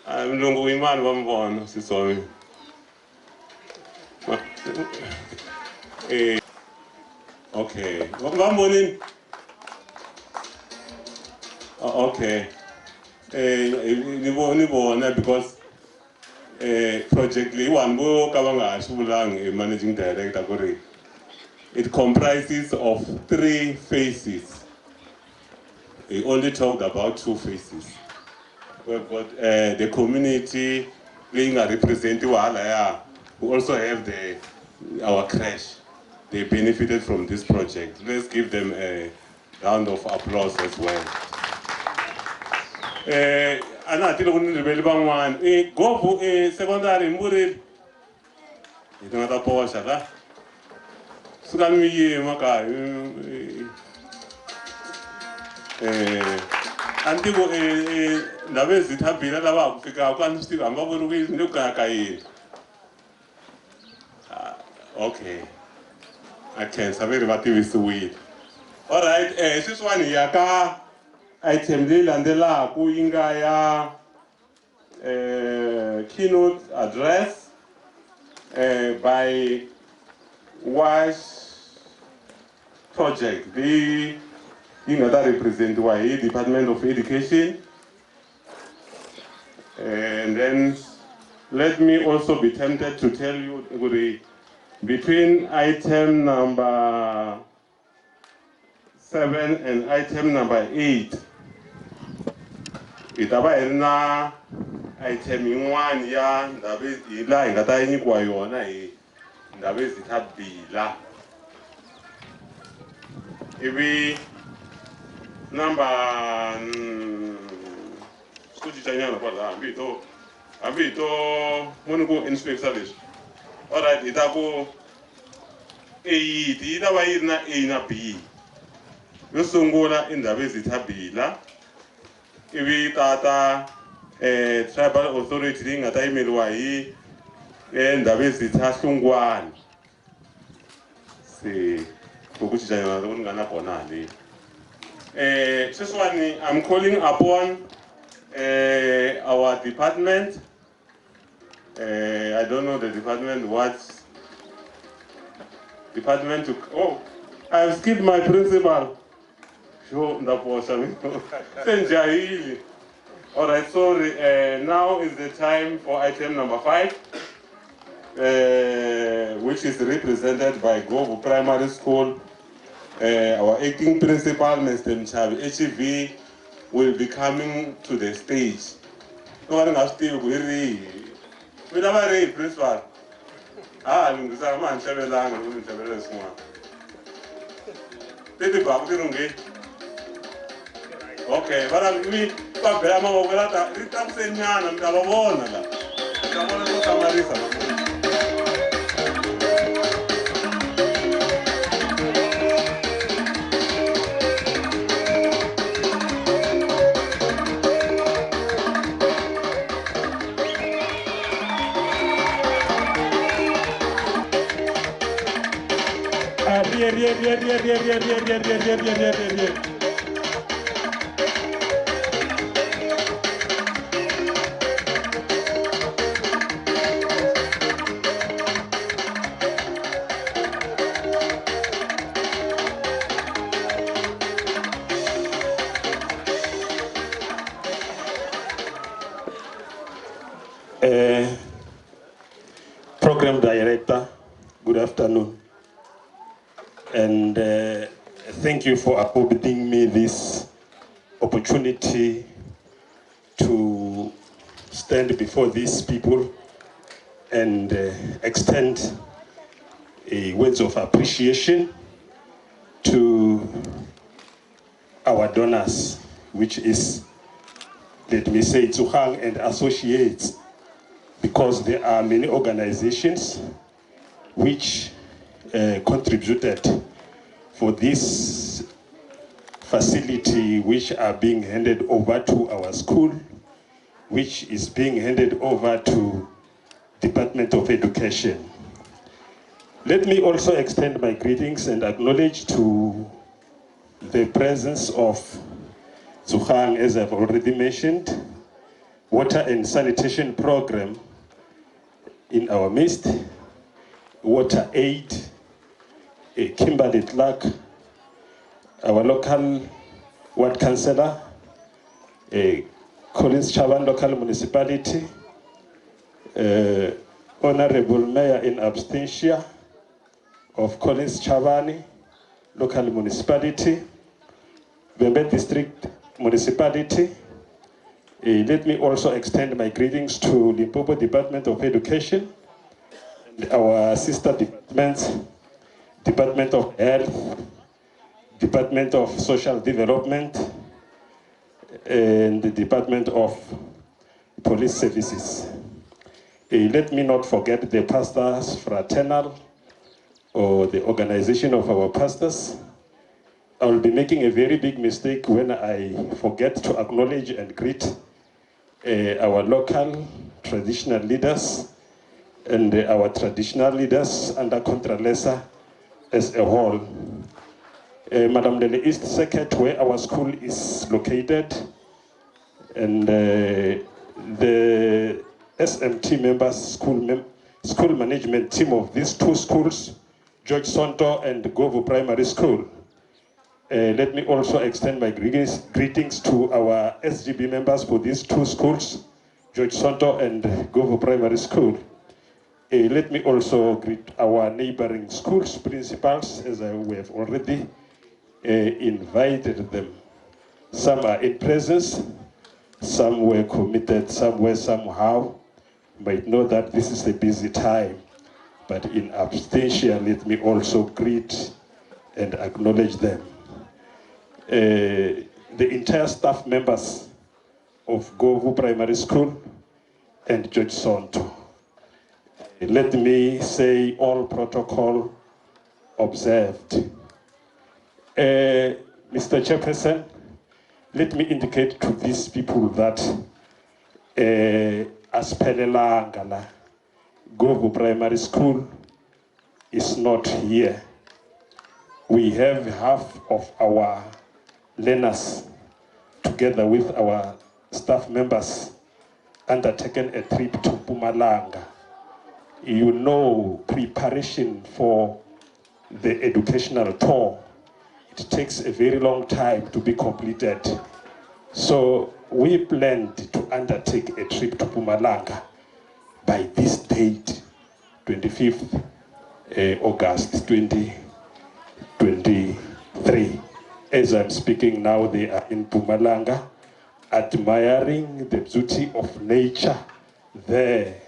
mulungu yimani va mi vona sisomi okay vambonini okay ni vona because project leyi one vo ka va nga ha swi vulangi managing director ku ri it comprises of 3 phases. We only talked about 2 phases. We've got the community being represented halaya. We also have our crash. They benefited from this project. Let's give them a round of applause as well. Ana tilo kuni rebeli bangwan. Govhu secondary muri. Ito nga ta po siya ka. Suka miye maka. Antigo nabe zithabila laba kufika kwani sitiko amba buri ndukaka kai. Okay. I can saber vativi suwi. All right, this one yaka item leyi landzelaka yi nga ya keynote address by WASH project leyi yi nga ta representiwa hi Department of Education. And then let me also be tempted to tell you between item number 7 and item number 8, itaba ina item yin'wana ya ndhawu hi laha hi nga ta nyikiwa yona hi ndhawu zithabila. Ivi number swi cincanyana kwalaha hambi hi to voni ku inspector leswi. All right, itaku 8 yi ta va yi ri na A na B. Yo sungula i ndhawu zithabila. Ivi tata tribal authority leyi nga ta yimeriwa hi endaba ezitha hlungwane si ngokushaya ngana khona le seswani I'm calling upon our department. I don't know the department what department to I've skipped my principal. Sure, all right, so now is the time for item number 5, which is represented by Govhu Primary School. Our acting principal, Mr. Mchavi HEV, will be coming to the stage. No one has still we never read principal. I'm man Chabelang and Chabela Small. Okay, but I'm me, but I'm over that. It's saying, I'm Program Director, good afternoon. And thank you for accommodating me this opportunity to stand before these people and extend words of appreciation to our donors, which is, let me say, Zuhang and Associates, because there are many organizations which contributed for this facility, which are being handed over to our school, which is being handed over to Department of Education. Let me also extend my greetings and acknowledge to the presence of Zuhang, as I've already mentioned, water and sanitation program in our midst, water aid, Kimberly Clark, our local ward councillor, Collins Chavan local municipality, Honorable Mayor in absentia of Collins Chavani local municipality, Bembe district municipality. Let me also extend my greetings to Limpopo Department of Education, and our sister departments, Department of Health, Department of Social Development, and the Department of Police Services. Let me not forget the pastors fraternal, or the organization of our pastors. I will be making a very big mistake when I forget to acknowledge and greet our local traditional leaders and our traditional leaders under Contralesa as a whole. Madam Lele East Circuit, where our school is located, and the SMT members, school management team of these two schools, George Sonto and Govhu Primary School. Let me also extend my greetings to our SGB members for these two schools, George Sonto and Govhu Primary School. Let me also greet our neighboring schools principals, as we have already invited them. Some are in presence, some were committed, some were somehow. You might know that this is a busy time, but in absentia, let me also greet and acknowledge them. The entire staff members of Govhu Primary School and George Sonto. Let me say all protocol observed. Mr. Chairperson, let me indicate to these people that Govhu Primary School is not here. We have half of our learners, together with our staff members, undertaken a trip to Mpumalanga. You know, preparation for the educational tour, it takes a very long time to be completed. So we planned to undertake a trip to Mpumalanga by this date, 25th August 2023. As I'm speaking now, they are in Mpumalanga, admiring the beauty of nature there.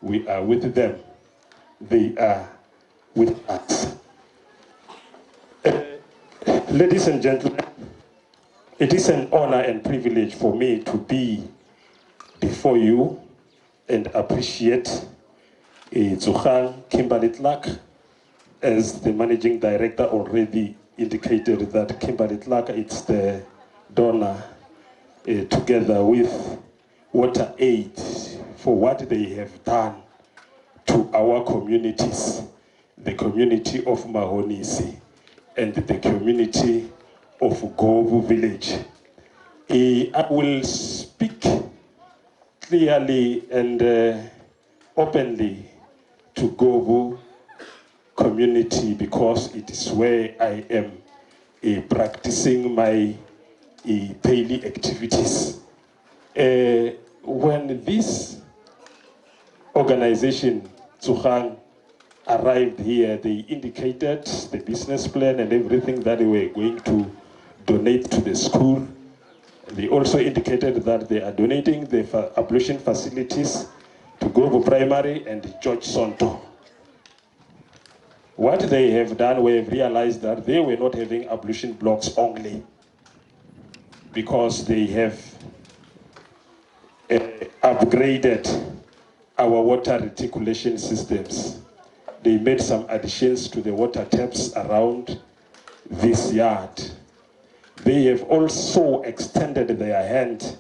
We are with them. They are with us. Ladies and gentlemen, it is an honor and privilege for me to be before you and appreciate Zugang Kimberly Clark. As the managing director already indicated that Kimberly Clark is the donor together with Water Aid for what they have done to our communities, the community of Mahonisi and the community of Govhu village. I will speak clearly and openly to Govhu community because it is where I am practicing my daily activities. When this organization, Zugang, arrived here, they indicated the business plan and everything that they were going to donate to the school. They also indicated that they are donating the ablution facilities to Govhu Primary and George Sonto. What they have done, we have realized that they were not having ablution blocks only, because they have upgraded our water reticulation systems. They made some additions to the water taps around this yard. They have also extended their hand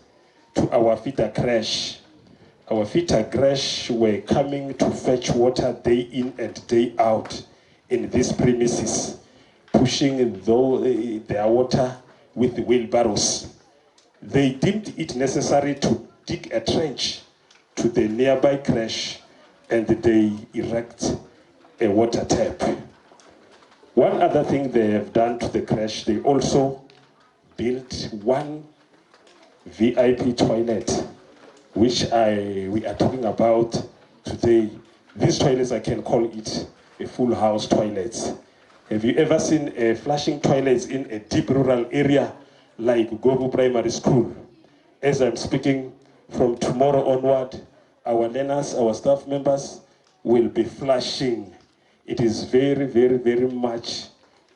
to our feeder crash. Our feeder crash were coming to fetch water day in and day out in these premises, pushing their water with the wheelbarrows. They deemed it necessary to dig a trench to the nearby crash and they erect a water tap. One other thing they have done to the crash, they also built one VIP toilet, which we are talking about today. These toilets, I can call it a full house toilet. Have you ever seen flushing toilets in a deep rural area like Govhu Primary School? As I'm speaking, from tomorrow onward, our learners, our staff members will be flushing. It is very, very, very much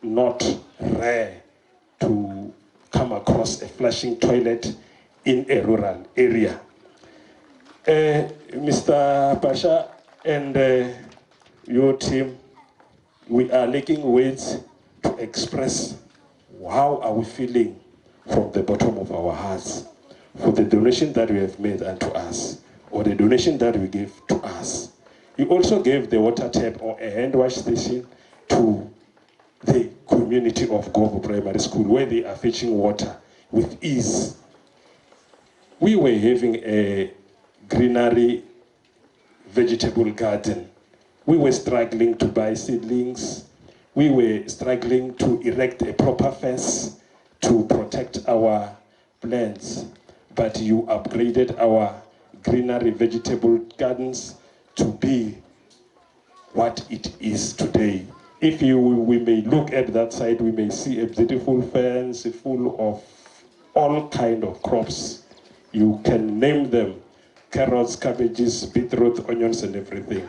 not rare to come across a flushing toilet in a rural area. Mr. Pasha and your team, we are lacking words to express how are we feeling from the bottom of our hearts for the donation that you have made unto us, or the donation that we gave to us. You also gave the water tap or a hand wash station to the community of Govhu Primary School, where they are fetching water with ease. We were having a greenery vegetable garden. We were struggling to buy seedlings. We were struggling to erect a proper fence to protect our plants. But you upgraded our greenery vegetable gardens to be what it is today. If we may look at that side, we may see a beautiful fence full of all kind of crops. You can name them: carrots, cabbages, beetroot, onions, and everything.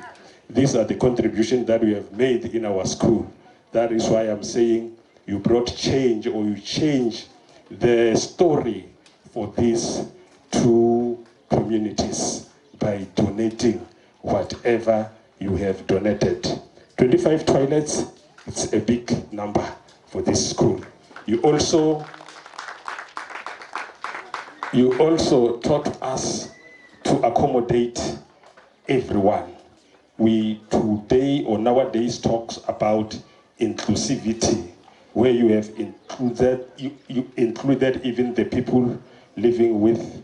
These are the contributions that we have made in our school. That is why I'm saying you brought change, or you changed the story for these two communities by donating whatever you have donated. 25 toilets, it's a big number for this school. You also taught us to accommodate everyone. we today or nowadays talks about inclusivity, where you have included, you included even the people living with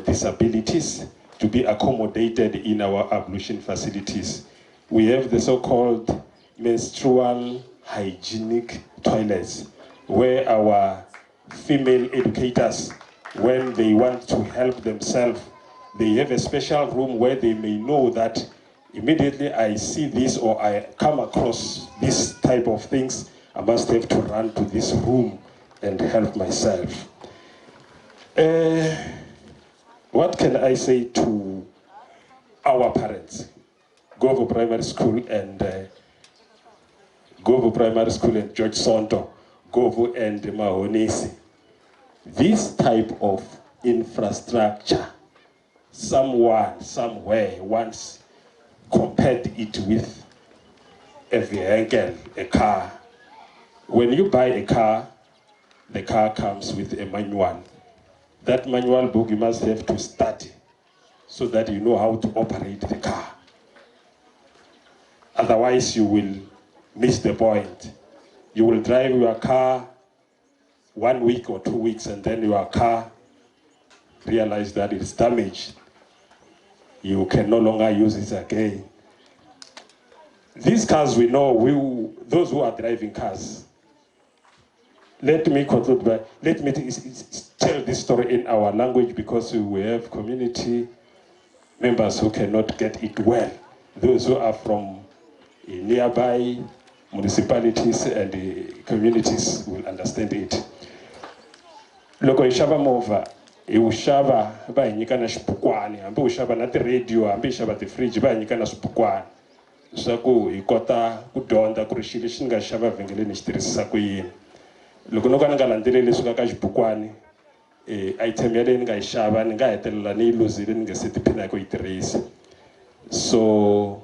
disabilities to be accommodated in our ablution facilities. We have the so-called menstrual hygienic toilets, where our female educators, when they want to help themselves, they have a special room where they may know that immediately I see this or I come across this type of things, I must have to run to this room and help myself. What can I say to our parents? Govhu Primary School and George Sonto, Govhu and Mahonisi. This type of infrastructure, someone, somewhere once compared it with a vehicle, a car. When you buy a car, the car comes with a manual. That manual book you must have to study so that you know how to operate the car. Otherwise you will miss the point. You will drive your car 1 week or 2 weeks and then your car realize that it's damaged. You can no longer use it again. These cars we know, those who are driving cars. Let me conclude by, let me tell this story in our language because we have community members who cannot get it well. Those who are from nearby municipalities and communities will understand it. Loko ishava mova, ushava ba nyika na xipukwani, ambe ushava na ti-radio, ambe ishava ti-fridge ba nyika na swipukwani. Swaku hi kota ku dyondza ku ri xilo lexi ni nga xava vhengeleni xi tirhisisa ku yini. Loko no ka ni nga landzeleli leswi ka xibukwani, item yaleyo ni nga yi xava ni nga hetelela ni yi luzile ni nga se tiphina hi ku yi tirhisa. So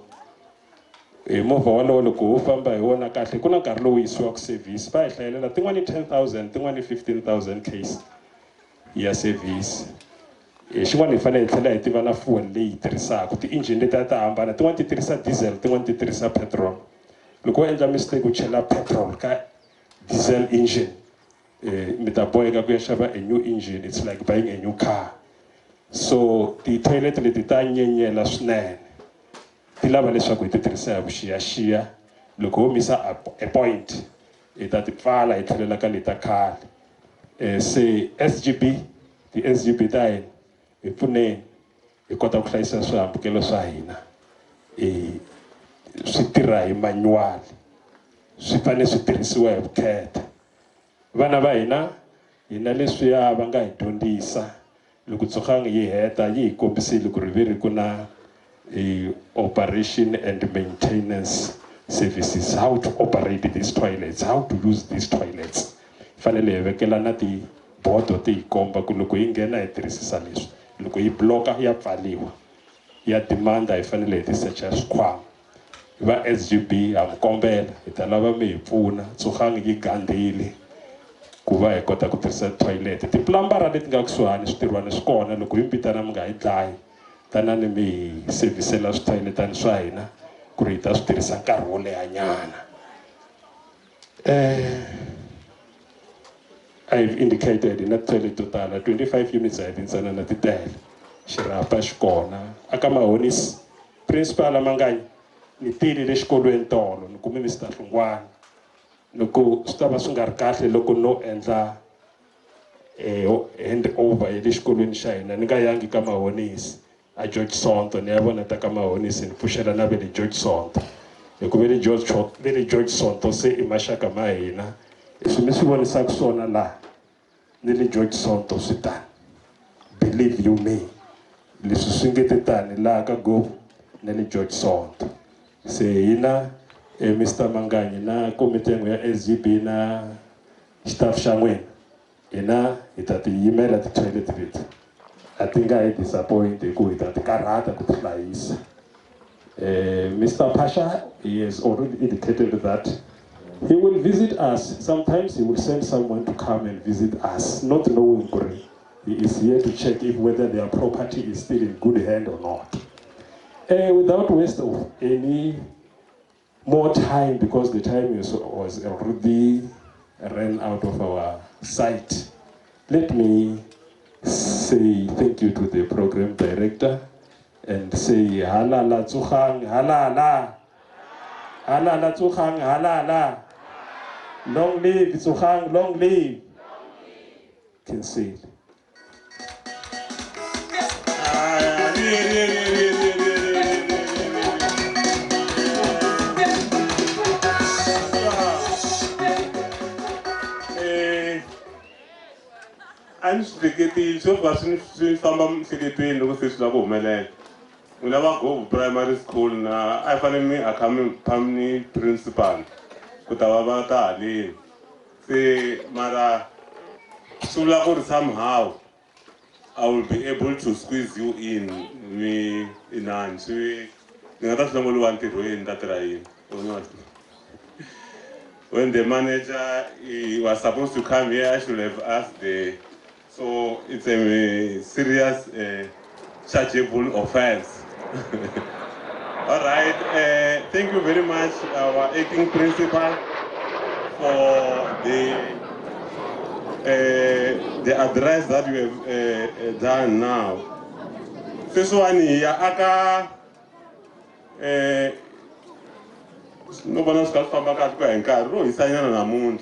movha walowo loko wo famba hi wona kahle ku na nkarhi lowu yisiwaka service va hi hlayelela tin'wani 10,000 tin'wani 15,000 case ya service. Xin'wana hi fanele hi tlhela hi tiva na fuel leyi hi tirhisaka, ti-engine leti ta hambana, tin'wani ti tirhisa diesel tin'wani ti tirhisa petrol. Loko wo endla mistake u chela petrol ka diesel engine, mi ta boheka ku ya xava a new engine, it's like buying a new car. So ti-toilet leti ta nyenyela swinene, ti lava leswaku hi ti tirhisa hi vuxiyaxiya. Loko wo misa a point hi ta ti pfala hi tlhelela ka leta khale. Se SGB, ti-SGB ta hina hi pfuneni hi kota ku hlayisa swihambukelo swa hina. Swi tirha hi manual, swi fanele swi tirhisiwa hi vukheta. Vana va hina hina leswiya va nga hi dyondzisa, loko tsukanga yi heta yi hi kombisile ku ri veri ku na operation and maintenance services, how to operate these toilets, how to use these toilets. Fanele hi vekela na tibodo ti hi komba ku loko yi nghena hi tirhisisa leswi, loko yi bloka ya pfaliwa, ya demanda hi fanele hi ti secha swikhwama. Va SGB ha mi kombela hi ta lava mi hi pfuna, tsukanga yi gandhile ku va hi kota ku tirhisa toilet. Tiplambara leti nga kusuhani switirhwana swi kona, loko hi mi vitana mi nga hi dlayi, tanani mi hi servisela switoiletani swa hina ku ri hi ta swi tirhisa nkarhi wo lehanyana. I've indicated in that toilet to tala 25 units a hi tintsana na ti tele, xirhapa xi kona. Aka Mahonisi principal Manganyi ni tile le xikolweni tolo ni kume Mr. Hlungwana, loko swi ta va swi nga ri kahle loko no endla hand over hi le xikolweni xa hina ni nga yangi ka Mahonisi a George Sonto, ni ya vona ta ka Mahonisi ni pfuxela na ve le George Sonto, hikuva ve le George Sonto se i maxaka ma hina. Swi mi swi vonisaka swona laha ni le George Sonto swi tani, believe you me, leswi swi nge te tani laha ka Govhu na le George Sonto. Se hina Mr. Manganyi na komiti ya SGB na staff xa n'wina hina hi ta ti yimela ti-toilet leti, a ti nga hi disappoint hi ku hi ta ti karhata ku ti hlayisa. Mr. Pasha, he has already indicated that he will visit us. Sometimes he will send someone to come and visit us, not knowing he is here to check if whether their property is still in good hand or not. Without waste of any more time, because the time was already ran out of our sight, let me say thank you to the program director and say halala tsukhang halala, halala tsukhang halala, long live tsukhang, long live. Can say. I'm speaking so far since some secretary no se sila ko mele. Una ba go primary school na I find me a coming principal. Kutawa ba ta ali. Se mara sula ko somehow I will be able to squeeze you in me in an so ngata sila mo wanted when that right. When the manager he was supposed to come here, I should have asked the. So it's a serious chargeable offense. All right. Thank you very much, our acting principal, for the address that you have done now. This one here, aka. Nobody else can come back at Ro is signing on a moon.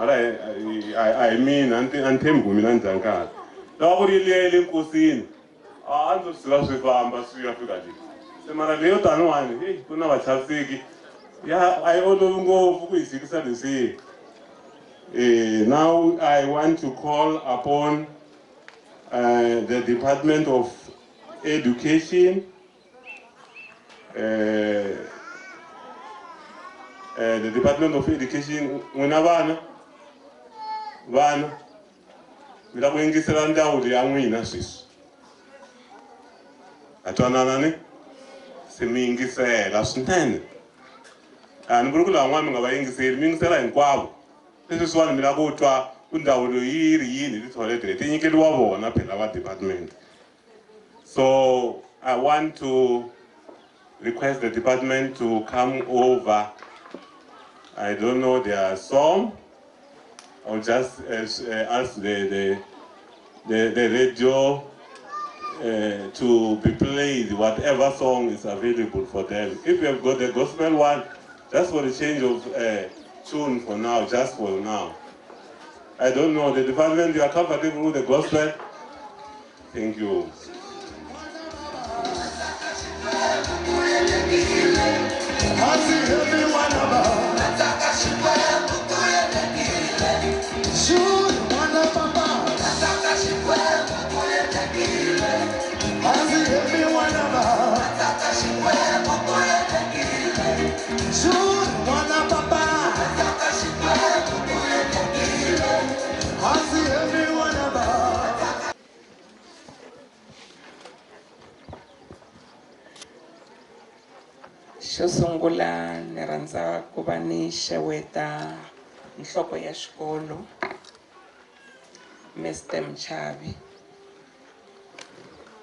I mean, until Guminan Zanka. Nobody really cuisine. I'm just lost with Ambassador Africa. The Maradeo Tanuan, he could never have said, yeah, I don't go for 6 to say. Now I want to call upon the Department of Education. The Department of Education, whenever vana mila ku yingisela ndzawulo ya n'wina sweswi a twanana ni se mi yingisela swinene a ni vuli ku lavan'wana mi nga va yingiseli mi yingisela hinkwavo leswi swiwani mi la ku twa ku ndzawulo yi ri yini tithoyileti leti yi nyikeliwa vona phela va department. So I want to request the department to come over. I don't know their song. I'll just ask the radio to be played, whatever song is available for them. If you have got the gospel one, just for the change of tune for now, just for now. I don't know, the department, you are comfortable with the gospel? Thank you. Xo sungula ni rhandza ku va ni xeweta nhloko ya xikolo Mr. Mchavi.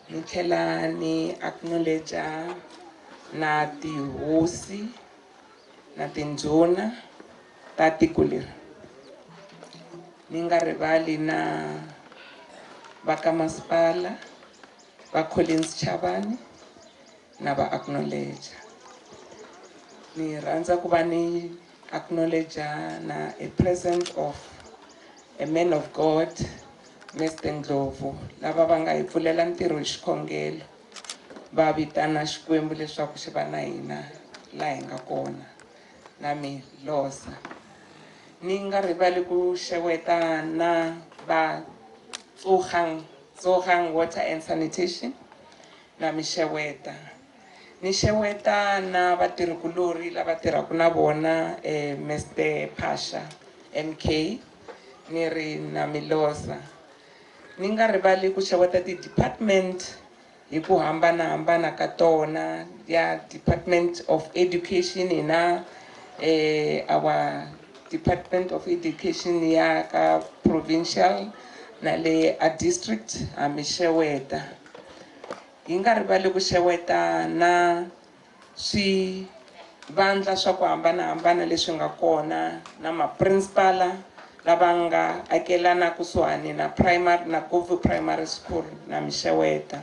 Ni tlhela ni acknowledge na tihosi na tindhuna ta tiko leri. Ni nga rivali na va ka masipala va Collins Chavani na va acknowledge. Ni rhandza ku va ni acknowledge na a presence of a man of God, Mr. Govhu, lava va nga hi pfulela ntirho hi xikhongelo va vitana Xikwembu leswaku xi va na hina laha hi nga kona na mi losa. Ni nga rivali ku xeweta na va Govhu Water and Sanitation na mi xeweta. Ni xeweta na vatirhikulori lava tirhaka na vona Mr. Pasha MK ni ri na milosa. Ni nga rivali ku xeweta ti-department hi ku hambanahambana ka tona ya Department of Education na our Department of Education ya ka provincial na le a district a mi xeweta. hi nga rivali ku xeweta na swivandla swa ku hambanahambana leswi nga kona na maprinsipala lava nga akelana kusuhani na primary na Govhu primary school na mixeweta.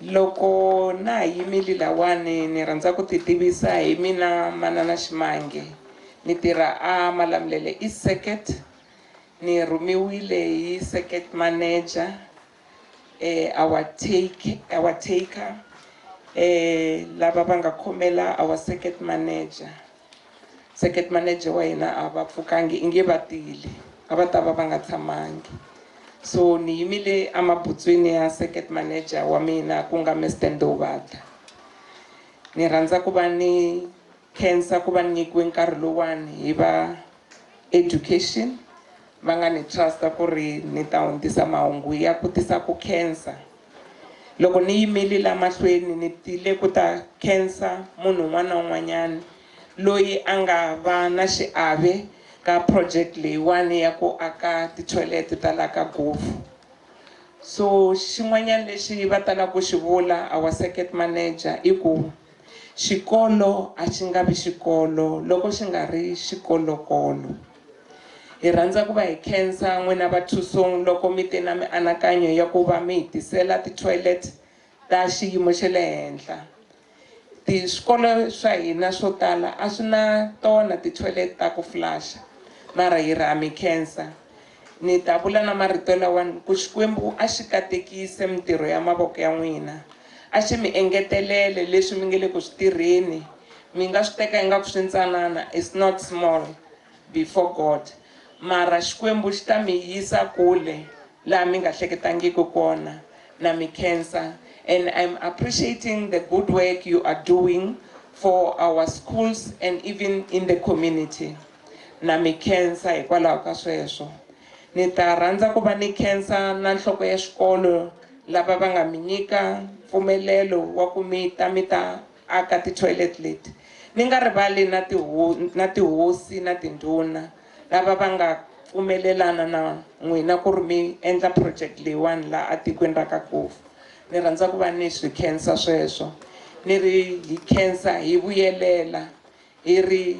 Loko na ha yimile lawani ni rhandza ku titivisa hi mina manana Ximange, ni tirha a Malamulele East Circuit, ni rhumiwile hi circuit manager our taker lava va nga khomela our circuit manager wa hina a va pfukangi i nge va tile a va ta va va nga tshamangi. So ni yimile emabutswini ya circuit manager wa mina ku nga Mr. Ndovata. Ni rhandza ku va ni khensa ku va nyikiwe nkarhi lowani hi va education va nga ni trusta ku ri ni ta hundzisa mahungu ya ku tisa ku khensa. Loko ni yimile la mahlweni ni tile ku ta khensa munhu un'wana na un'wanyana loyi a nga va na xiave ka project leyiwani ya ku aka ti-toilet ta la ka Govhu. So xin'wanyana lexi va tala ku xi vula our circuit manager i ku xikolo a xi nga vi xikolo loko xi nga ri xikolokolo. Hi rhandza ku va hi khensa n'wina va Thusong loko mi te na mianakanyo ya ku va mi hi tisela ti-toilet ta xiyimo xa le henhla. Swikolo swa hina swo tala a swi na tona ti-toilet ta ku flusha, mara hi ra mi khensa. Ni ta vula na marito lawani ku Xikwembu a xi katekise mitirho ya mavoko ya n'wina, a xi mi engetelele leswi mi nge le ku swi tirheni. Mi nga swi teka ingaku swi ntsanana, it's not small before God, mara Xikwembu xi ta mi yisa kule laha mi nga hleketangiki kona. Na mi khensa, and I'm appreciating the good work you are doing for our schools and even in the community. Na mi khensa hikwalaho ka sweswo. Ni ta rhandza ku va ni khensa na nhloko ya xikolo lava va nga mi nyika mpfumelelo wa ku mi ta aka ti-toilet leti. Ni nga rivali na tihosi na tindhuna lava va nga pfumelelana na n'wina ku ri mi endla project leyiwani laha a tikweni ra ka Govhu. Ni rhandza ku va ni swi khensa sweswo. Ni ri hi khensa hi vuyelela hi ri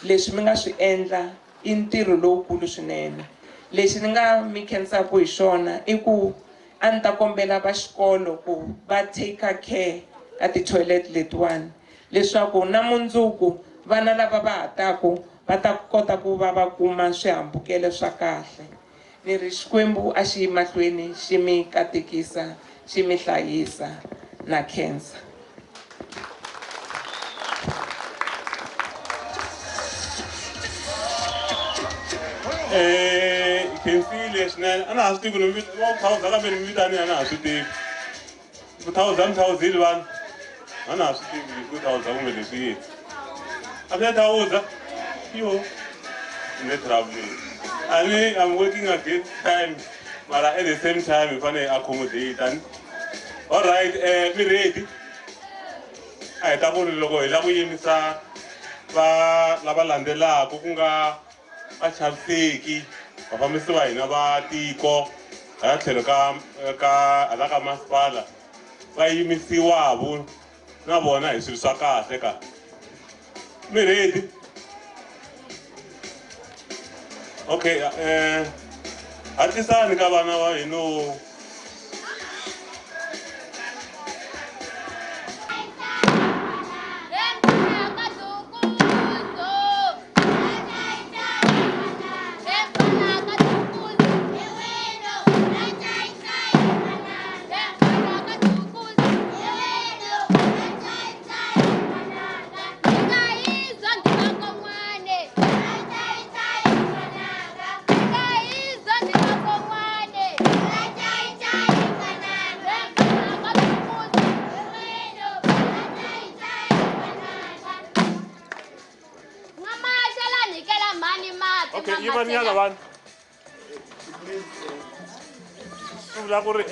leswi mi nga swi endla i ntirho lowukulu swinene. Lexi ni nga mi khensaka hi xona i ku a ni ta kombela va xikolo ku va take care ka ti-toilet letiwani leswaku na mundzuku vana lava va ha taku va ta kota ku va va kuma swihambukelo swa kahle. Ni ri Xikwembu a xi yi mahlweni xi mi katekisa xi mi hlayisa. Na khensa. Khensile swinene a na ha swi tivi ku va thawuza kambe ni mi vitani a na ha swi tivi. Ku thawuza mi thawuzile vanhu a na ha swi tivi ku thawuza kumbe leswi yini. A mi ya thawuza yo ni traveling. I'm working against time, but at the same time, if I accommodate. And all right, we ready. I thought we logo. Ela we yimisa ba laba landela kukunga achavseki. Bafamisi ba ina ba tiko. Aya tlhelo ka alaka masipala. Ba yimisiwa bu na bona hi swilo swa kahle ka. Mi ready? Okay, artisani ka vana va hina. Okay, even the other one. Sula ku ri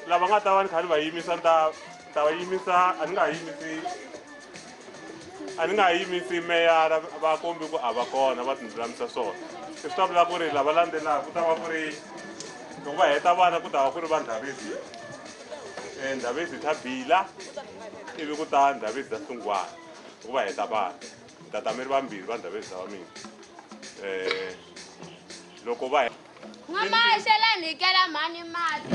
lava nga ta va ni kha ni va yimisa ta va yimisa a ni nga yimisi meyara va kombi ku a va kona va tindlulamisa swona. Swi ta vula ku ri lava landzelaka ku ta va ku ri loko va heta vana ku ta va ku ri vandlavisi. ndhawu ezitha bila ivi ku ta ndhawu ezitha sungwana ku va heta vanhu tatameri vambirhi va ndhawu ezitha va mina loko va n'wamaxela nikela mhani mati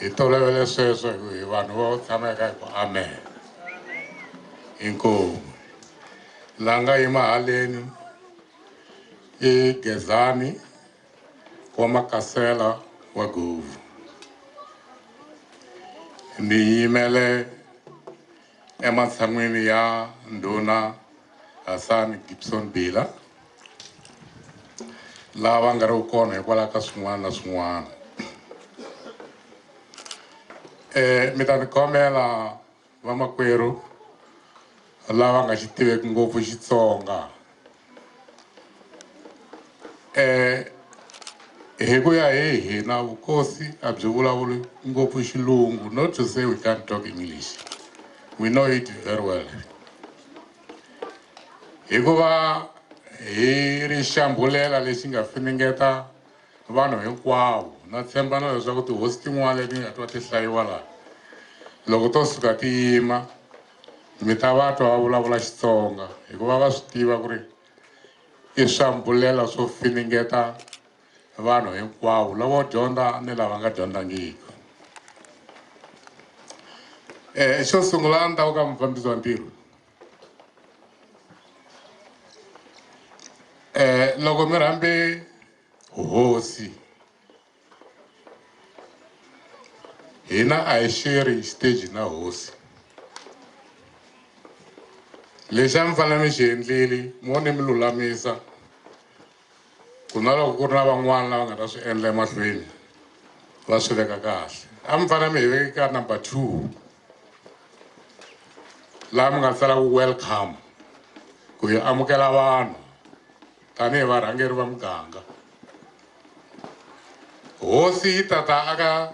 Ito levele seso hi vanhu vo tshameka hi ku amen inkomu langa yima haleni i Gezani wa makasela wa Govhu ni yimele ematshan'wini ya ndhuna Hasani Gibson Bila lava nga ri kona hikwalaho ka swin'wana na swin'wana. Mi ta ni khomela vamakwerhu lava nga xi tiveki ngopfu Xitsonga hi ku ya hi hina vukosi a byi vulavuli ngopfu Xilungu, not to say we can't talk English, we know it very well. Hikuva hi ri xambulela lexi nga finingeta vanhu hinkwavo na tshemba na leswaku tihosi tin'wana leti nga twa ti hlayiwa laha loko to suka ti yima mi ta va twa va vulavula Xitsonga hikuva va swi tiva ku ri i swambulela swo finingeta vanhu hinkwavo lavo dyondza ni lava nga dyondzangiki. Xo sungula a ni ta ku ka mufambisi wa ntirho, loko mi rhambe hosi hina a hi share stage na hosi. Lexi a mi fanele mi xi endlile mo ni mi lulamisa ku na loko ku ri na van'wana lava nga ta swi endla emahlweni va swi veka kahle. A mi fanele mi hi veka ka number 2 laha mi nga tsala ku welcome, ku hi amukela vanhu tanihi varhangeri va muganga. Hosi yi ta ta aka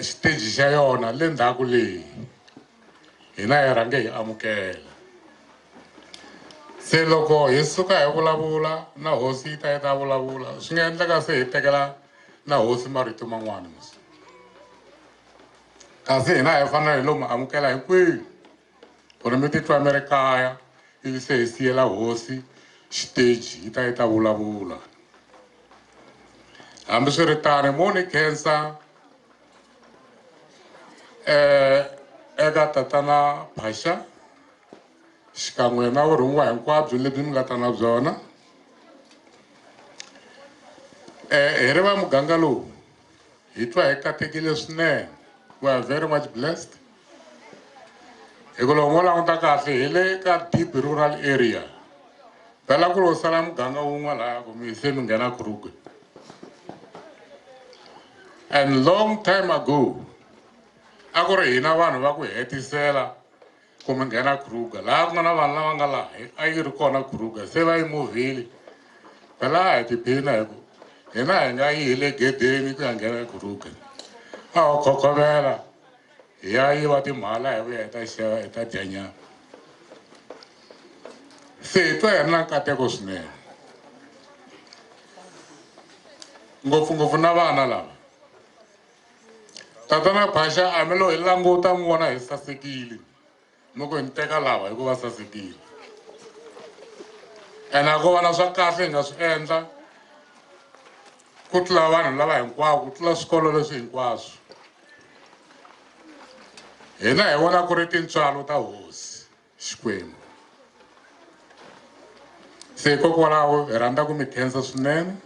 xiteji xa yona le ndzhaku leyi hina hi rhange hi amukela. Se loko hi suka hi vulavula na hosi yi ta yi ta vulavula swi nga endleka se hi tekela na hosi marito man'wana, kasi hina hi fanele hi lo mu amukela hinkwenu ku ri mi titwa mi ri kaya, ivi se hi siyela hosi xiteji yi ta yi ta vulavula. Hambiswiritano mo ni khensa eka tatana Phasha xikan'we na vurhumiwa hinkwabyo lebyi mi nga ta na byona. Hi ri va muganga lowu hi twa hi katekile swinene. We are very much blessed. Hi ku loko mo languta kahle hi le ka deep rural area. Phela ku lo sala muganga wun'we laha ku mi se mi nghena Kruger. And long time ago, a ku ri hina vanhu va ku hetisela ku mi nghena Kruger. Laha ku nga na vanhu lava nga laha a yi ri kona Kruger se va yi movhile. Phela a hi tiphina hi ku hina hi nga yi hi le gedeni ku ya nghena Kruger. A ho khokhovela hi ya yiva timhala hi vuya hi ta xava hi ta dya nyama. Se hi twa hi ri na nkateko swinene. Ngopfungopfu na vana lava. Tatana Phasha a mi lo hi languta mi vona hi sasekile. Mi ku hi ni teka lava hi ku va sasekile. Ene a ko va na swa kahle hi nga swi endla ku tlula vanhu lava hinkwavo, ku tlula swikolo leswi hinkwaswo. Hina hi vona ku ri tintswalo ta hosi Xikwembu. Se hikokwalaho hi rhandza ku mi khensa swinene.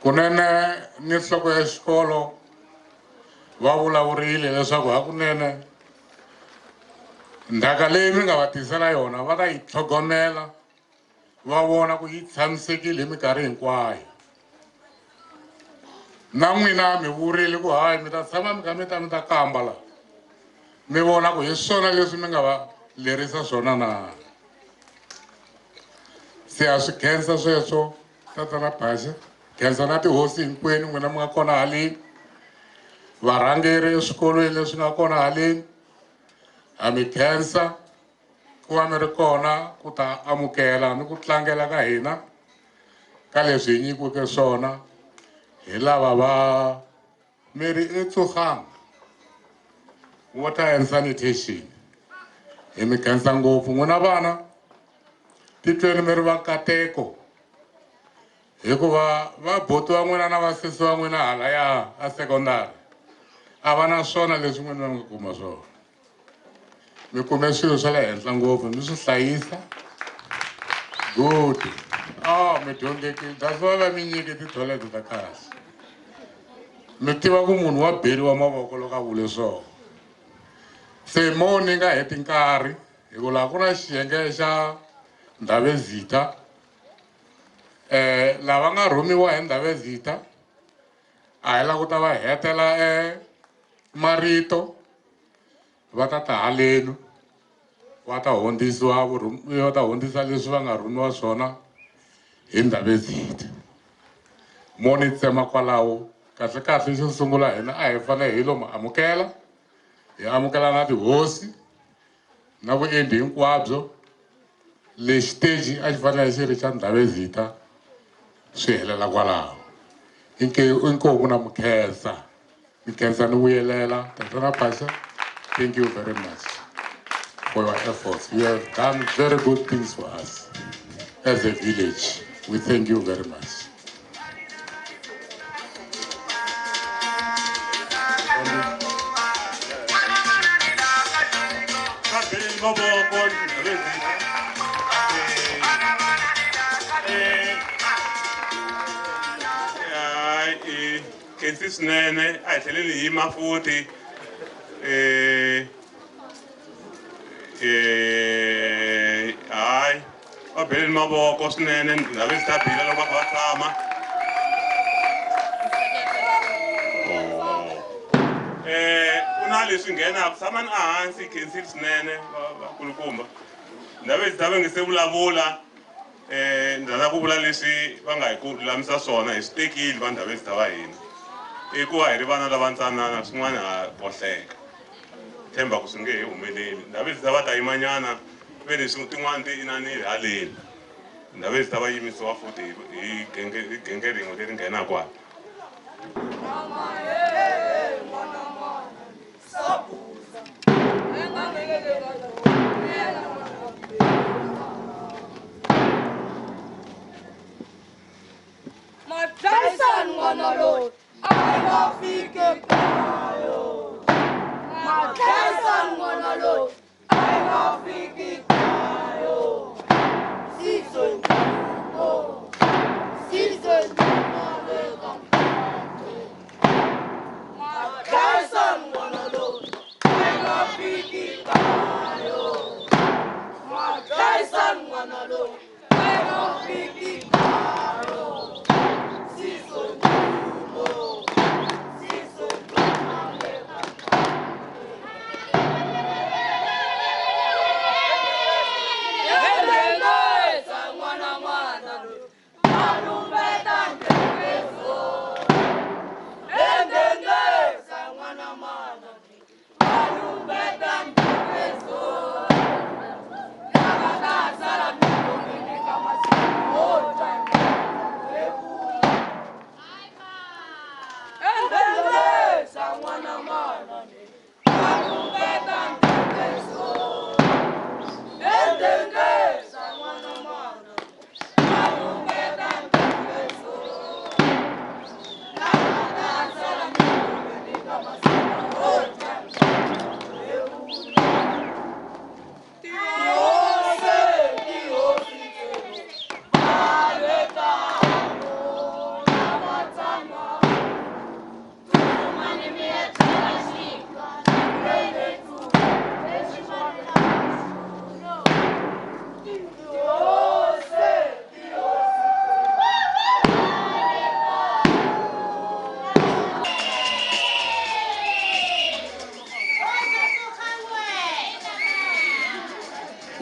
Kunene ni nhloko ya xikolo va vulavurile leswaku hakunene ndhaka leyi mi nga va tisela yona va ta yi tlhogomela, va vona ku yi tshamisekile hi minkarhi hinkwayo. Na n'wina mi vurile ku hayi mi ta tshama mi kha mi ta kamba laha. Mi vona ku hi swona leswi mi nga va lerisa swona na. Se ha swi khensa sweswo tatana Phasha. Khensa na tihosi hinkwenu n'wina mi nga kona haleni. Varhangeri eswikolweni leswi nga kona haleni. Ha mi khensa ku va mi ri kona ku ta amukela ni ku tlangela ka hina ka leswi hi nyikiweke swona hi lava va mi ri eTsogang water and sanitation. Hi mi khensa ngopfu n'wina vana. Titweni mi ri va nkateko hikuva va boti wa n'wina na vasesi wa n'wina halaya a secondary a va na swona leswi n'wina mi nga kuma swona. Mi kume swilo swa le henhla ngopfu mi swi hlayisa. Good. Mi dyondzekile. That's why va mi nyike tithoyileti ta kahle. Mi tiva ku munhu wa beriwa mavoko loko a vule swona. Se mo ni nga heti nkarhi hi ku laha ku na xiyenge xa Ndavezitha. Lava nga rhumiwa hi Ndavezitha a hi la ku ta va hetela marito va ta ta haleni va ta hundzisa leswi va nga rhumiwa swona hi Ndavezitha. Mo ni tsema kwalaho kahle kahle xo sungula hina a hi fanele hi lo mu amukela. Hi amukela na tihosi na vuendli hinkwabyo. Le xiteji a xi fanele xi ri xa Ndavezitha swi helela kwalaho. Inkomu na mu khensa. Mi khensa ni vuyelela. Tatana Phasha, thank you very much for your efforts. You have done very good things for us as a village. We thank you very much. Kensi swinene a hi tlheleli hi yima futhi. Hayi va beleni mavoko swinene Ndavezitha bile loko va kha va tshama. Ku na leswi nghenaka tshamani ehansi khensile swinene vakulukumba. Ndavezitha va nge se vulavula. Ndzi rhandza ku vula leswi va nga hi ku lulamisa swona hi swi tekile va Ndavezitha va hina. I ku va hi ri vana lava ntsanana swin'wana ha bohleka. Themba ku swi nge he humeleli. Ndavezitha va ta yimanyana ve leswi tin'wana ti inanile haleni. Ndavezitha va yimisiwa futhi hi genge rin'we leri nghenaka kwala. Jason Monolog, I love you, Jason Monolog, I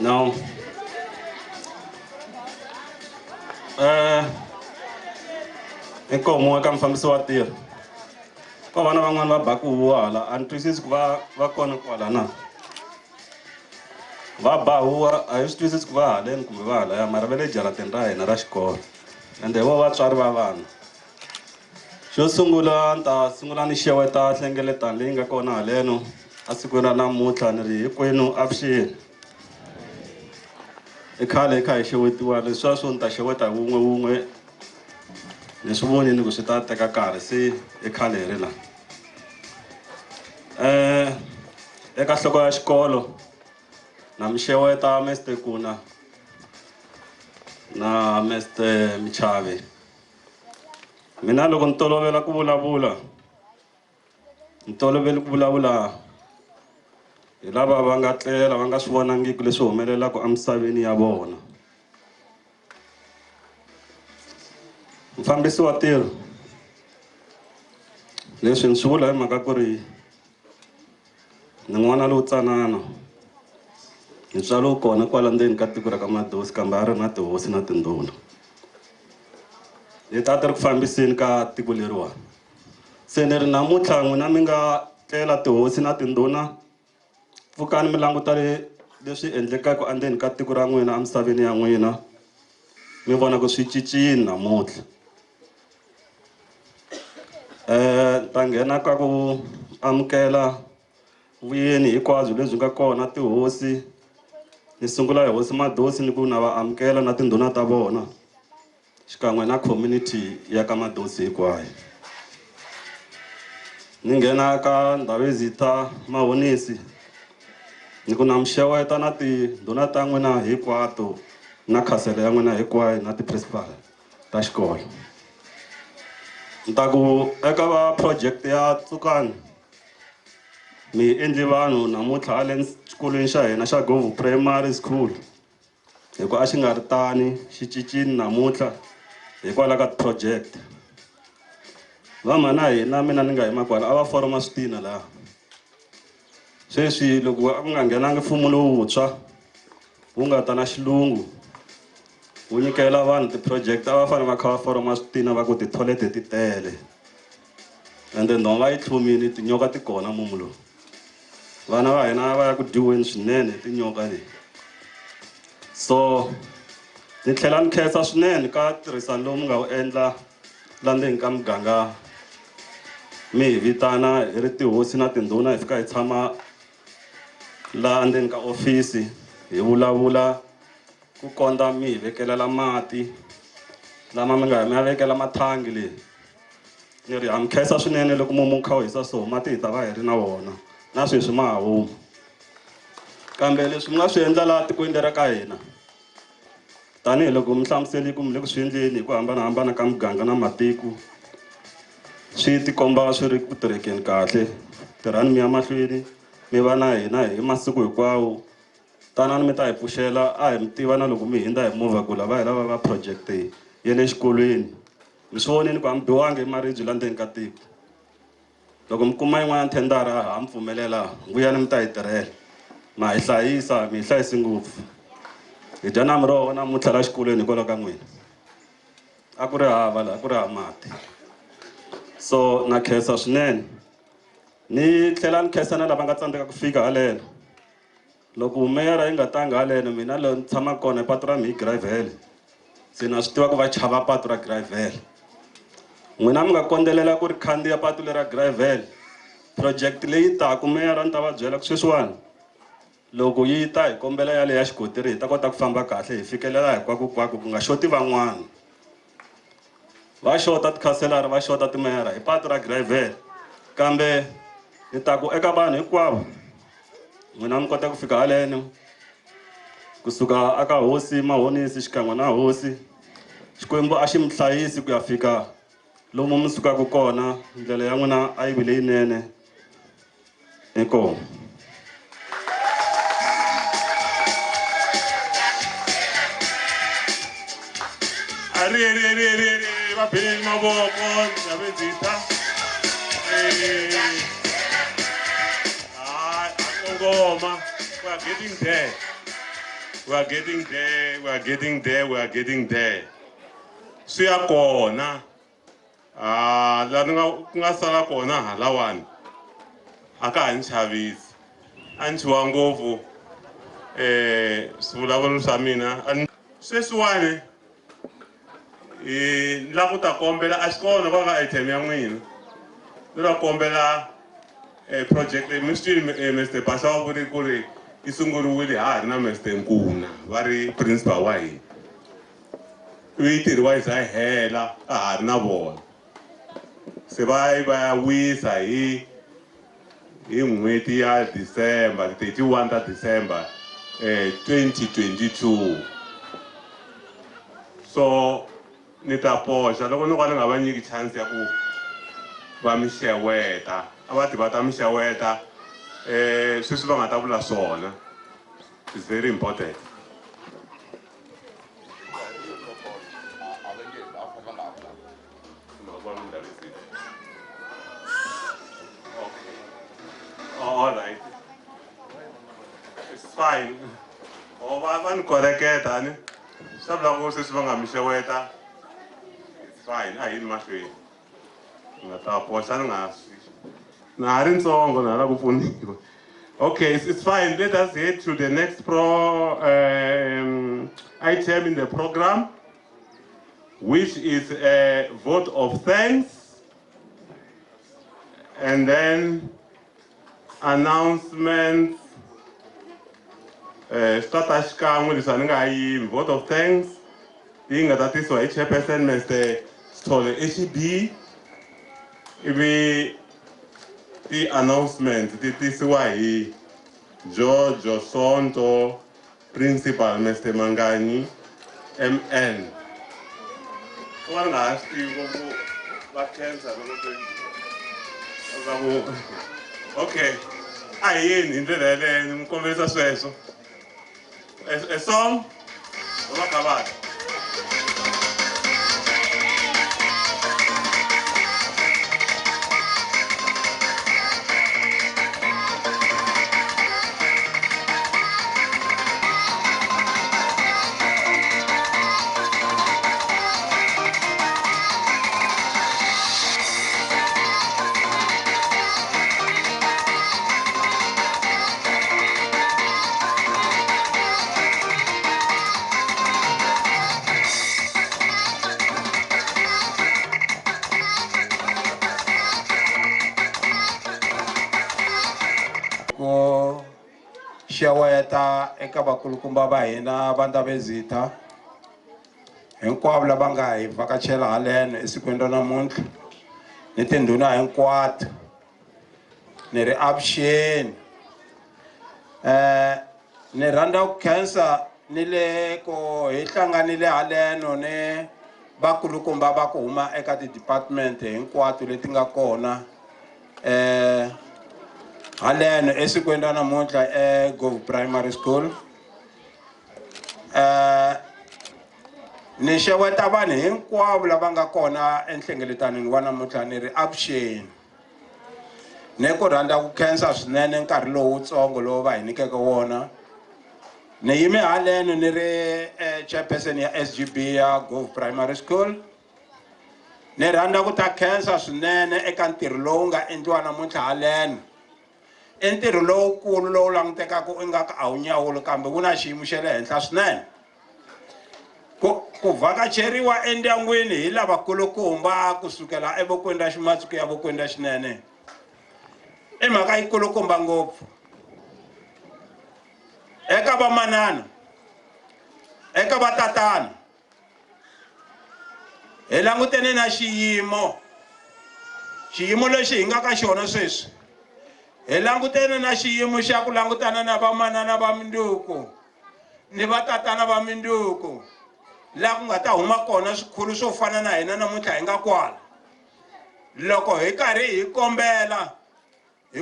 No. Inkomo eka mufambisi wa tirho. Ko vana van'wana va baku huwa hala, a ni twisisi ku va kona kwala na. Va ba huwa a hi swi twisisi ku va haleni kumbe va halaya, mara va le jarateni ra hina ra xikolo. Ende vo vatswari va vana. Xo sungula ni ta sungula ni xeweta nhlengeletano leyi nga kona haleno a sikwini ra namuntlha ni ri hinkwenu avuxeni. I khale hi kha hi xewetiwa leswiya swo ni ta xeweta hi wun'we ni swi voni ni ku swi ta teka nkarhi se i khale hi ri la. Eka nhloko ya xikolo na mi xeweta Mr. Kuna na Mr. Michave. Mina loko ni tolovela ku vulavula ni tolovele ku vulavula hi lava va nga tlela va nga swi vonangiki leswi humelelaka emisaveni ya vona. Mufambisi wa tirho, leswi ni swi vula hi mhaka ku ri ni n'wana lowu tsanana, ni tswalo kona kwala ndzeni ka tiko ra ka Madosi kambe a ri na tihosi na tindhuna. Ni ta ti ri ku fambiseni ka tiko leriwa. Se ni ri namuntlha n'wina mi nga tlela tihosi na tindhuna, pfukani mi languta leswi endlekaka endzeni ka tiko ra n'wina emisaveni ya n'wina, mi vona ku swi cincile namuntlha. Ta nghena ka ku amukela vuyeni hinkwabyo lebyi nga kona tihosi. Ni sungula hi hosi Madosi ni ku na va amukela na tindhuna ta vona xikan'we na community ya ka Madosi hinkwayo. Ni nghena ka ndhawu ta mahonisi ni ku na mi xeweta na tindhuna ta n'wina hinkwato na khasele ya n'wina hinkwayo na ti-principal ta xikolo. Ni ta ku eka va project ya Tsukani mi endli vanhu namuntlha haleni xikolweni xa hina xa Govhu Primary School hikuva a xi nga ri tani xi cincile namuntlha hikwalaho ka project. Va mhana hina mina ni nga yima kwala a va foroma switina laha. Sweswi loko a ku nga nghenanga mfumo lowuntshwa wu nga ta na xilungu wu nyikela vanhu ti-project a va fanele va kha va foroma switina va ku ti-toilet ti tele ende nhova yi tlhumini tinyoka ti kona mumu lowu. Vana va hina va ya ku dyiweni swinene tinyoka leyi. So ni tlhela ni khensa swinene ka tirhisano lowu mi nga wu endla la ndzeni ka muganga. Mi hi vitana hi ri tihosi na tindhuna hi fika hi tshama la ndzeni ka ofisi hi vulavula ku kondza mi hi vekelela mati lama mi nga mi ya vekela mathangi leyi. Ni ri ha mi khensa swinene loko mu kha wu hisa so mati hi ta va hi ri na wona na sweswi ma ha huma. Kambe leswi mi nga swi endla laha tikweni leri ka hina tanihiloko mi hlamuseli ku mi le ku swi endleni hi ku hambanahambana ka muganga na matiko swi tikomba swi ri ku tirhekeni kahle. Tirhani mi ya mahlweni mi va na hina hi masiku hinkwawo. Tanani mi ta hi pfuxela a hi mi tiva na loko mi hindza hi movha ku lava hi lava va project ya le xikolweni. Mi swi voneni ku a mi biwangi hi maribye la ndzeni ka tiko. Loko mi kuma yin'wana thendara ha mi pfumelela vuyani mi ta hi tirhela. Ma hi hlayisa mi hi hlayisi ngopfu. Hi dya na miroho namuntlha la xikolweni hikwalaho ka n'wina. A ku ri hava la a ku ri hava mati. So na khensa swinene ni tlhela ni khensana lava nga tsandzeka ku fika haleno loko meyara yi nga tanga haleno mina lo ni tshama kona patu ra mi gravel se na swi tiva ku va chava patu ra gravel n'wina mi nga kondzelela ku ri khandziya patu lera gravel project leyi taku meyara ni ta va byela ku sweswiwani loko yi ta hi kombela yale ya xikotiri hi ta kota ku famba kahle hi fikelela hinkwako ku nga xoti van'wana va xota tikhanselara va xota timeyara hi patu ra gravel kambe hi ta ku eka vanhu hinkwavo n'wina mi kota ku fika haleno kusuka aka hosi mahonisi xikan'we na hosi xikwembu a xi mi hlayisi ku ya fika lomu mi sukaka kona ndlela ya n'wina a yi vi leyinene inkomu va bheleni mavoko navedzita akongoma we are getting there. We are getting there, we are getting there, we are getting there. Siya kona. La nga sala kona halawani. Aka anchavisi. Anchiwa ngopfu. Swivulavulelo swa mina. Sweswiwani. La ku ta kombela a xi kona va nga item ya n'wina. La kombela project leyi Mr. Pasha wa vuri ku ri i sunguriwile ha ri na Mr. Nkuna va ri principal wa hina yi tirhiwa yi za hela a ha ri na vona se va ya wisa hi n'hweti ya December 31 ta December 2022 so ni ta poxa loko ni nga va nyiki chance ya ku va mi xeweta a va ti va ta mi xeweta sweswi va nga ta vula swona is very important. All right, it's fine. Va ni koreketa ni swa vula ku sweswi va nga mi xeweta it's fine a hi ni mahlweni nga ta poxa ni nga na ha ri ntsongo na ha la ku pfuniwa. Okay, it's fine. Let us head to the next item in the program, which is a vote of thanks, and then announcements. Start xikan'we leswi a ni nga yimi vote of thanks yi nga ta tisiwa hi chairperson Mr. Sithole HB ivi the announcements ti tisiwa hi Jojo Sonto principal Mr. Mangani MN. Wa nga ha swi tivi ku va cancer loko okay a hi yini hi ndlela yaleyo ni mi kombelisa sweswo a song va kha va xeweta eka vakulukumba va hina va Ndabezitha hinkwavo lava nga hi vhakachela haleno esikwini ra namuntlha ni tindhuna hinkwato ni ri avuxeni ni rhandza ku khensa ni le ko hi hlanganile haleno ni vakulukumba va ku huma eka ti-department hinkwato leti nga kona haleno esikwini ra namuntlha Govhu Primary School ni xeweta vanhu hinkwavo lava nga kona enhlengeletanini wa namuntlha ni ri avuxeni ni ku rhandza ku khensa swinene nkarhi lowutsongo lowu va hi nyikeke wona ni yime haleno ni ri chairperson ya SGB ya Govhu Primary School ni rhandza ku ta khensa swinene eka ntirho lowu nga endliwa namuntlha haleno. I ntirho lowukulu lowu langutekaka ingaku a wu nyawuli kambe wu na xiyimo xa le henhla swinene. Ku vhakacheriwa endyangwini hi lavakulukumba kusukela evokweni ra ximatsi ku ya vokweni ra xinene i mhaka yikulukumba ngopfu. Eka vamanana, eka vatatana, hi langutene na xiyimo lexi hi nga ka xona sweswi. Hi langutene na xiyimo xa ku langutana na vamanana va minduku ni vatatana va minduku, laha ku nga ta huma kona swikhulu swo fana na hina namuntlha hi nga kwala. Loko hi karhi hi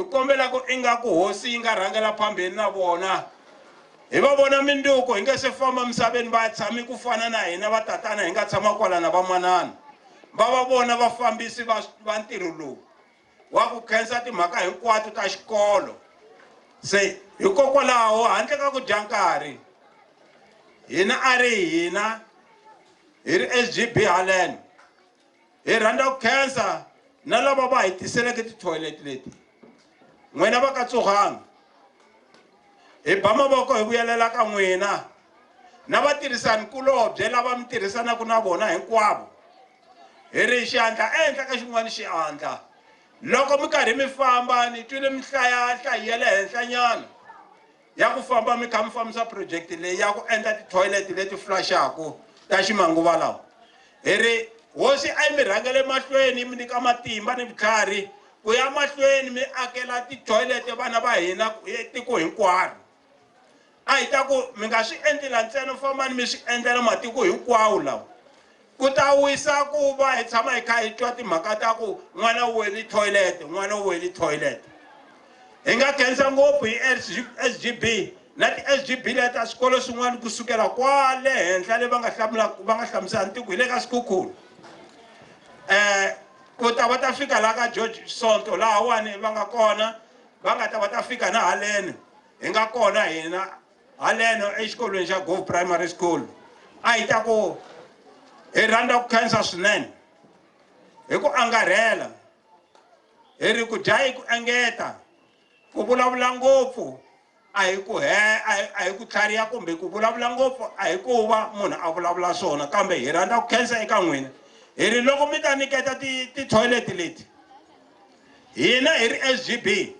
kombela ku ingaku hosi yi nga rhangela phambeni na vona, hi va vona minduku hi nga se famba misaveni va tshami ku fana na hina vatatana hi nga tshama kwala na vamanana. Va vona vafambisi va ntirho lowu wa ku khensa timhaka hinkwato ta xikolo. Se hikokwalaho handle ka ku dya nkarhi, hina a ri hina hi ri SGB haleno hi rhandza ku khensa na lava va hi tiseleke tithoyileti leti. N'wina va ka Tsoganga hi ba mavoko hi vuyelela ka n'wina na vatirhisani kulobye lava mi tirhisanaka na vona hinkwavo. Hi ri xandla ehenhla ka xin'wana xiandla. Loko mi karhi mi famba ni twile mi hlayi ya le henhlanyana ya ku famba mi kha mi fambisa project leyi ya ku endla tithoyileti leti flashaku ta ximanguva lawa. Hi ri hosi a yi mi rhangele mahlweni mi nyika matimba ni vutlhari ku ya mahlweni mi akela tithoyileti vana va hina tiko hinkwaro. A hi ta ku mi nga swi endli la ntsena fambani mi swi endlela matiko hinkwawo lawa. Ku ta wisa ku va hi tshama hi kha hi twa timhaka ta ku n'wana u wele toilet, n'wana u wele toilet. Hi nga khensa ngopfu hi SGB na ti-SGB leta swikolo swin'wana kusukela kwale henhla le va nga hlamusela ntiko hi le ka Swikhukhula. Ku ta va ta fika laha ka George Sonto lahawani va nga kona, va nga ta va ta fika na haleno hi nga kona hina haleno exikolweni xa Govhu Primary School. A hi ta ku hi rhandza ku khensa swinene hi ku angarhela, hi ri ku dya hi ku engeta, ku vulavula ngopfu a hi ku tlhariha kumbe ku vulavula ngopfu a hi ku va munhu a vulavula swona, kambe hi rhandza ku khensa eka n'wina. Hi ri loko mi ta nyiketa tithoyileti leti, hina hi ri SGB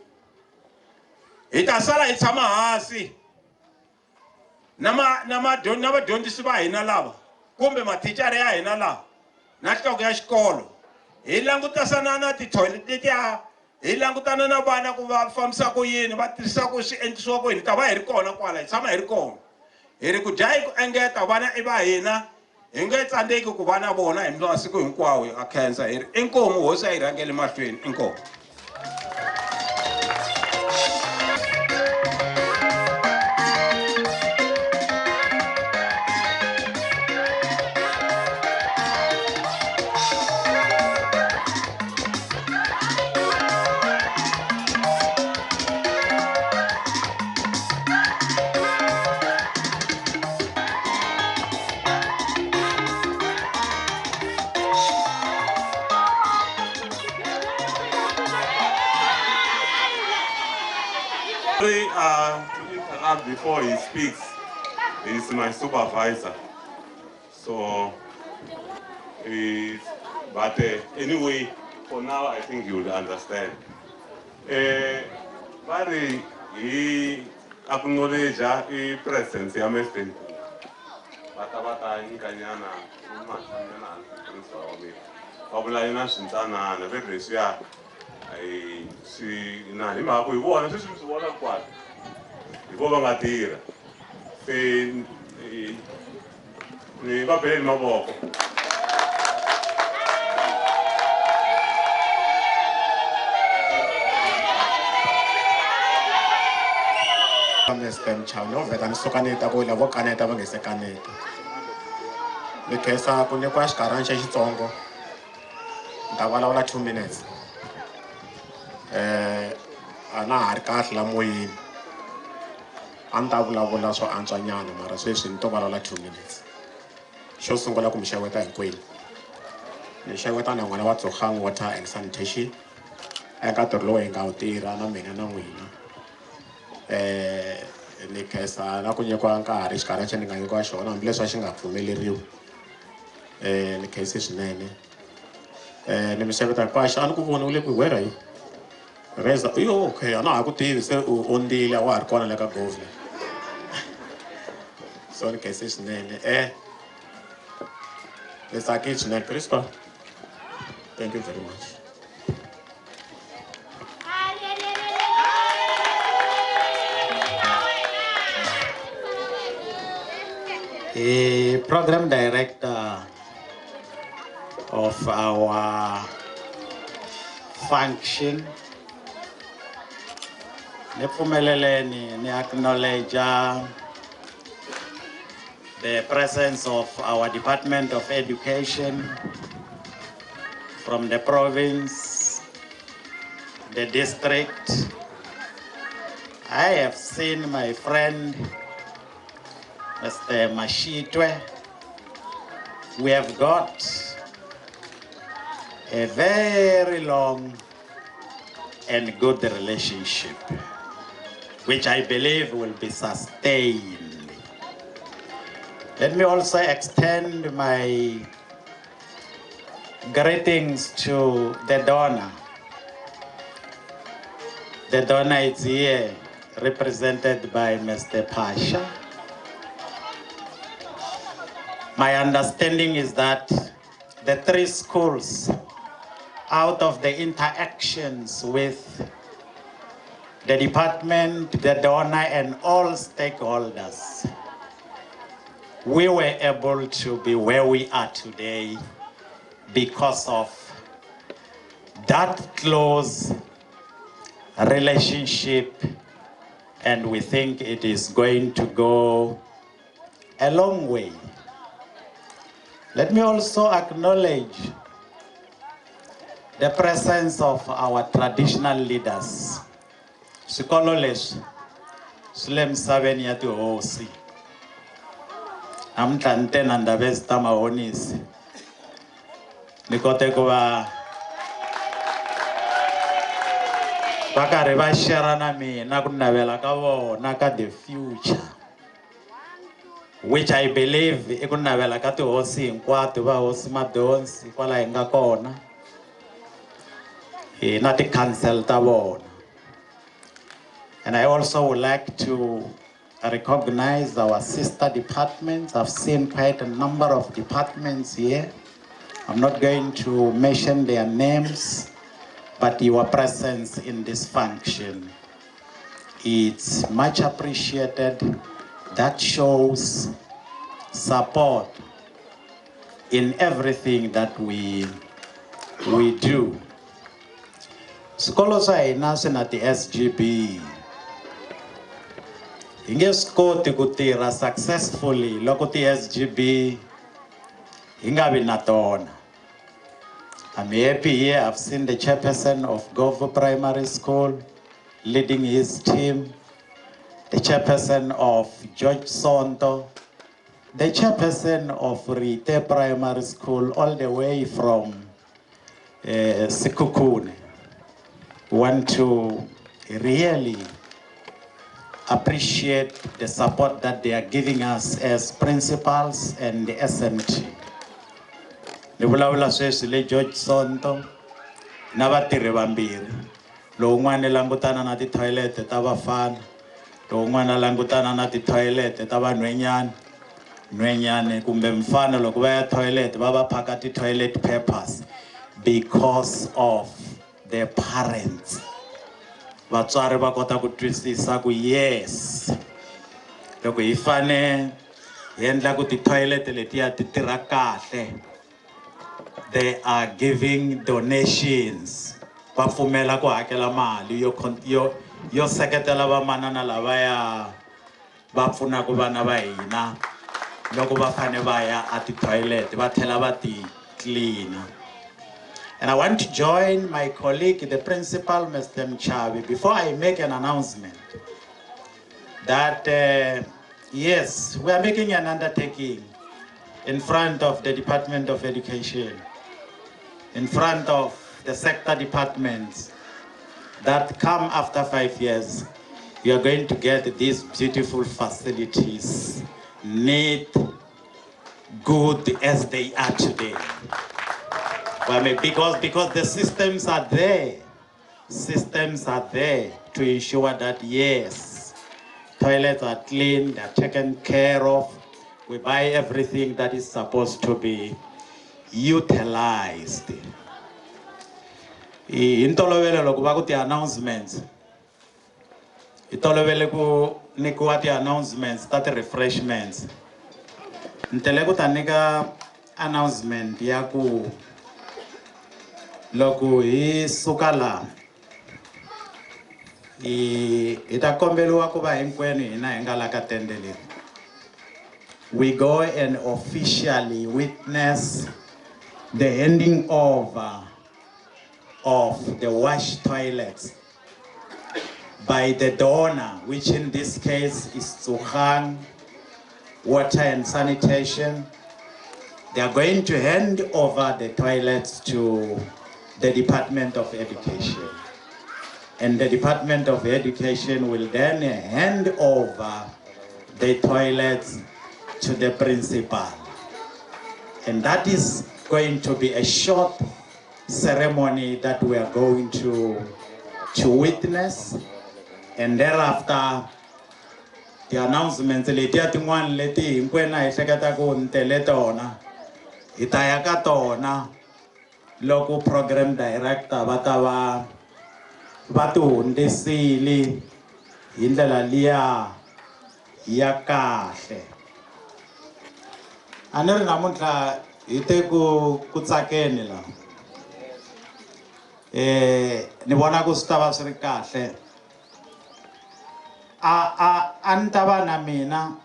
hi ta sala hi tshama hansi na vadyondzisi va hina lava kumbe mathicara ya hina laha na nhloko ya xikolo, hi langutisana na tithoyileti letiya, hi langutana na vana ku va fambisa ku yini, va tirhisa ku swi endlisiwa ku yini. Hi ta va hi ri kona kwala, hi tshama hi ri kona. Hi ri ku dya hi ku engeta, vana i va hina, hi nge tsandzeki ku va na vona hi masiku hinkwawo hi khensa. Hi ri inkomu hosi a yi rhangeli mahlweni, inkomu. To interrupt before he speaks, he's my supervisor. So, but anyway, for now I think you will understand. But he acknowledge the presence of Mr. Bata Nkanyana, Pabulana Shintana, and very I see Nima, we want to see what I want. If over my dear, say, never pay my walk. Mr. Chano, and Sokaneta, go lavo caneta when it's a caneta. The case are going to crash Karancha Tongo. Davala 2 minutes. Ana harkat la moyin. Antabula vola so Antonyana, Maraswis in Tobala 2 minutes. Show some Gola Kumshaweta and Queen. ni xeweta na n'wana wa Govhu water and sanitation eka ntirho lowu hi nga wu tirha na mina na n'wina ni khensa na ku nyikiwa nkarhi xikarhi xa ni nga nyikiwa xona hambileswi a xi nga pfumeleriwi ni khensi swinene ni mi xeweta hinkwaswo a ni ku voni u le ku where are you Reza yo okay a na ha ku tivi se u ondile a wa ha ri kona le ka Govhu so ni khensi swinene lesaki swinene principal thank you very much. Program director of our function. Ni acknowledge the presence of our Department of Education from the province, the district. I have seen my friend Mr. Mashitwe. We have got a very long and good relationship, which I believe will be sustained. Let me also extend my greetings to the donor. The donor is here, represented by Mr. Pasha. My understanding is that the 3 schools, out of the interactions with the department, the donor, and all stakeholders, we were able to be where we are today because of that close relationship, and we think it is going to go a long way. Let me also acknowledge the presence of our traditional leaders. Swikolo leswi swi le misaveni ya tihosi. Namuntlha ni te na ndhavuko ta mahonisi. Ni kote ku va karhi va share na mina ku navela ka vona ka the future, which I believe I ku navela ka tihosi hinkwato va hosi Madonsi kwala hi nga kona na ti council ta vona. And I also would like to recognize our sister departments. I've seen quite a number of departments here. I'm not going to mention their names, but your presence in this function, it's much appreciated. That shows support in everything that we do. Swikolo swa hina swi na ti SGB. Hi nge swi koti ku tirha successfully loko ti SGB hi nga vi na tona. I'm happy here. I've seen the chairperson of Govhu Primary School leading his team, the chairperson of George Sonto, the chairperson of Rite Primary School, all the way from Sikukune. Want to really appreciate the support that they are giving us as principals and the SMT. Ni vulavula sweswi le George Sonto na vatirhi vambirhi. Lowun'wana langutana na ti-toilet ta vafana, lowun'wana langutana na ti-toilet ta vanhwenyana. Nhwenyana kumbe mfana loko va ya toilet va va phaka ti-toilet papers because of their parents. Vatswari va kota ku twisisa ku yes, loko hi fane hi endla ku ti-toilet letiya ti tirha kahle, they are giving donations. Va pfumela ku hakela mali yo seketela vamanana lavaya va pfunaka vana va hina loko va fane va ya a ti-toilet va tlhela va ti clean. And I want to join my colleague, the principal, Mr. Mchavi, before I make an announcement that yes, we are making an undertaking in front of the Department of Education in front of the sector departments that come after 5 years, you are going to get these beautiful facilities, neat, good as they are today. Well, because the systems are there. Systems are there to ensure that, yes, toilets are clean, they're taken care of. We buy everything that is supposed to be utilized. In tolovele loko va ku ti announcements. In tolovele ku nikiwa ti announcements ta ti refreshments. Ntele ku ta nika announcement ya ku loko hi suka la ita kombeliwa ku va hinkwenu hina hi nga la ka tende leri. We go and officially witness the handing over of the wash toilets by the donor, which in this case is Govhu Water and Sanitation. They are going to hand over the toilets to the Department of Education. And the Department of Education will then hand over the toilets to the principal. And that is going to be a short ceremony that we are going to witness. And thereafter, the announcements leti atin'wana leti hinkwenu hi hleketa ku ntele tona hi ta ya ka tona loko program director va ta va ti hundzisile hi ndlela liya ya kahle. A ni ri namuntlha hi te ku tsakeni la. Ni vona ku swi ta va swi ri kahle. A ni ta va na mina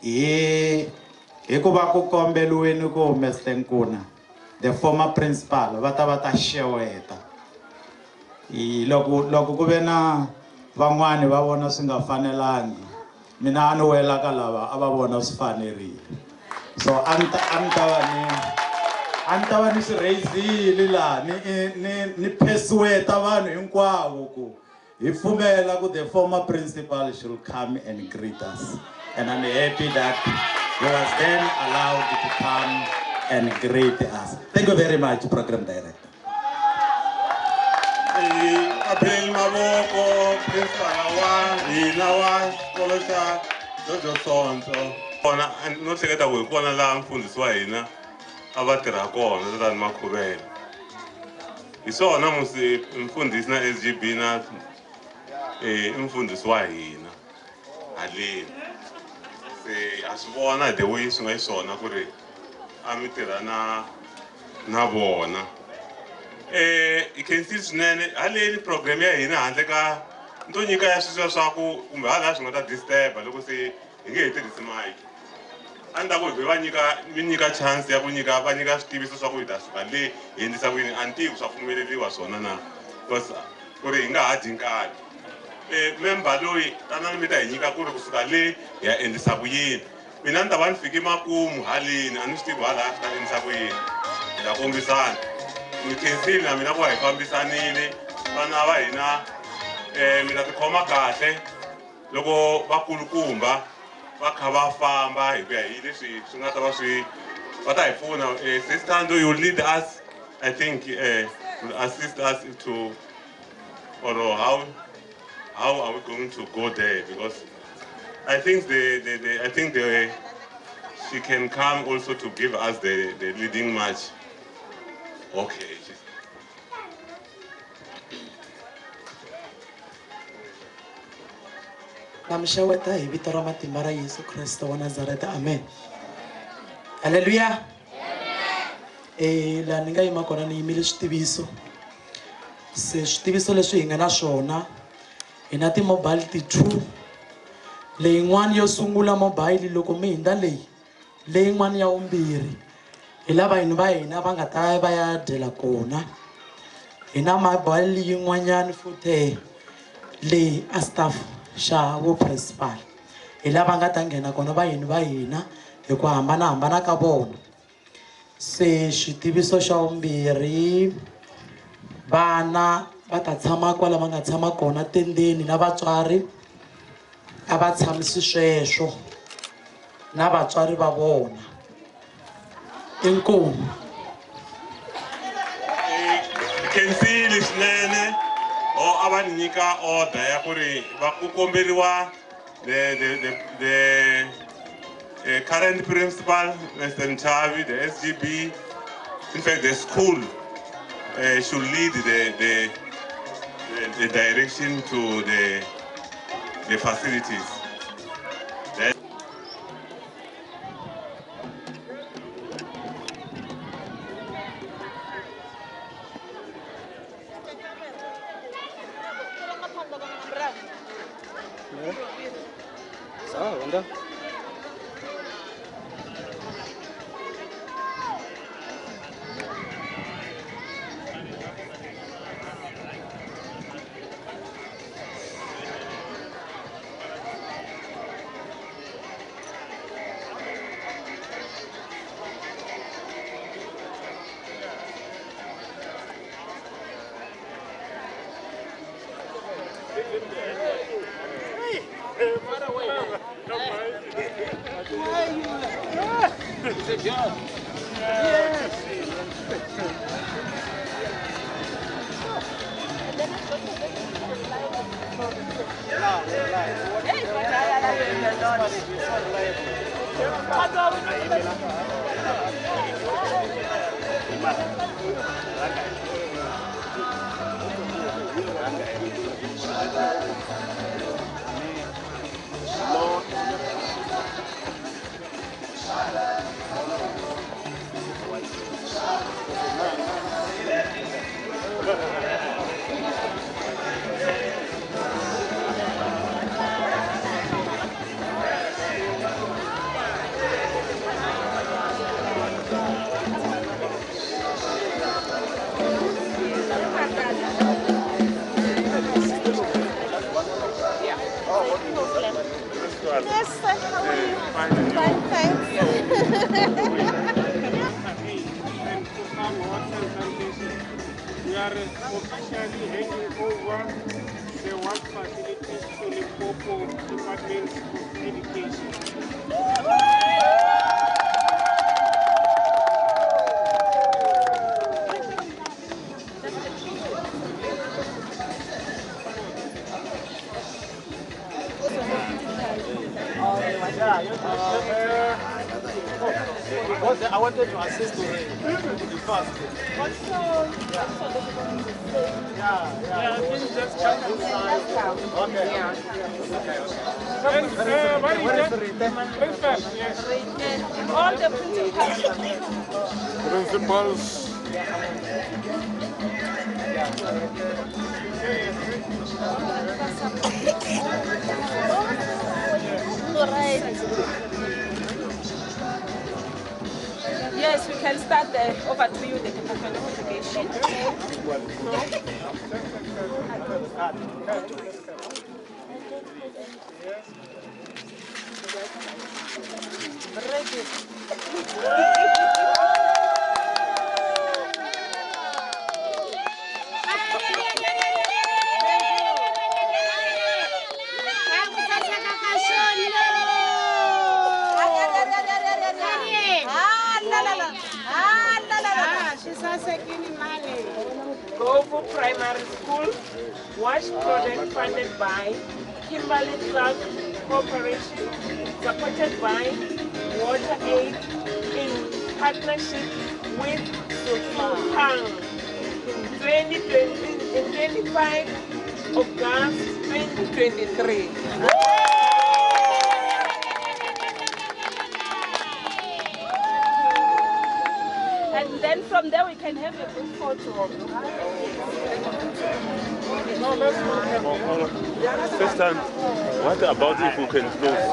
hi ku va ku kombeliweni ku Mr. Nkuna, the former principal, va ta xeweta. Loko ku ve na van'wani va vona swi nga fanelangi, mina a ni wela ka lava a va vona swi fanerile. So a ni ta va ni swi raise-ile laha ni persuade vanhu hinkwavo ku hi pfumela ku the former principal should come and greet us. And I'm happy that he was then allowed to come and greet us. Thank you very much, Program Director. Apeleni mavoko principal wa hina wa xikolo xa Govhu Sonto. Kona no hleketa ku hi kona laha mfundhisi wa hina a va tirha kona tani Makhuvela. Hi swona musi mfundhisi na SGB na mfundhisi wa hina haleni. Se a swi vona the way swi nga xiswona ku ri a mi tirha na vona. You can see swinene haleni program ya hina handle ka nto nyika ya sweswiya swa ku kumbe hala swi nga ta disturb loko se hi nge he tirhisi mic. A ni ta ku mi nyika chance ya ku va nyika switiviso swa ku hi ta suka le hi endlisa ku yini a ni tivi swa pfumeleriwa swona na because ku ri hi nga ha dyi nkarhi. Member loyi tanani mi ta hi nyika ku ri kusuka le hi ya endlisa ku yini. Mina ni ta va ni fike makumu haleni a ni swi tivi hala swi ta endlisa ku yini. Hi ta kombisana. Mi khensile na mina ku hi fambisanile vana va hina mi ta tikhoma kahle loko vakulukumba va kha va famba hi ku ya hi leswi swi nga ta va swi va ta hi pfuna. Sister Ndo, you lead us, I think, will assist us to, or how are we going to go there, because I think she can come also to give us the leading march. Okay. Namshawata hi vito ra matimba ra Yesu Kristo wa Nazareta. Amen. Hallelujah. La ni nga yima kona ni yimile switiviso. Se switiviso leswi hi nga na swona hi na ti-mobile ti-2. Leyin'wana yo sungula mobile loko mi hindza leyin'wana ya vumbirhi hi lava hina va hina va nga ta va ya dyela kona. Hi na mobile yin'wanyana futhi leyi a staff xa vu principal hi lava nga ta nghena kona va hina hi ku hambanahambana ka vona. Se xitiviso xa vumbirhi vana va ta tshama kwala va nga tshama kona tendeni na vatswari a va tshamisi sweswo na vatswari va vona. Inkomu. Kensile swinene o a va nyika order ya ku ri va ku komberiwa the current principal, Mr. Nchavi, the SGB, in fact the school should lead the direction to the facilities. Yes, sir. How are you? Fine, thanks. We are officially handing over the work facilities to the Limpopo Department of Education. I wanted to assist to the first. Yeah, I think just come this side. Okay. Yeah. Where is the principal? Yes. All the Principals. Yes, we can start over to you, the Department of Education. Govhu Primary School, wash project funded by Kimberly Clark Corporation, supported by Water Aid in partnership with Sukhang in 25 August 2023. And then from there we can have a good photo. No, let's not. Sister, what about if we can close?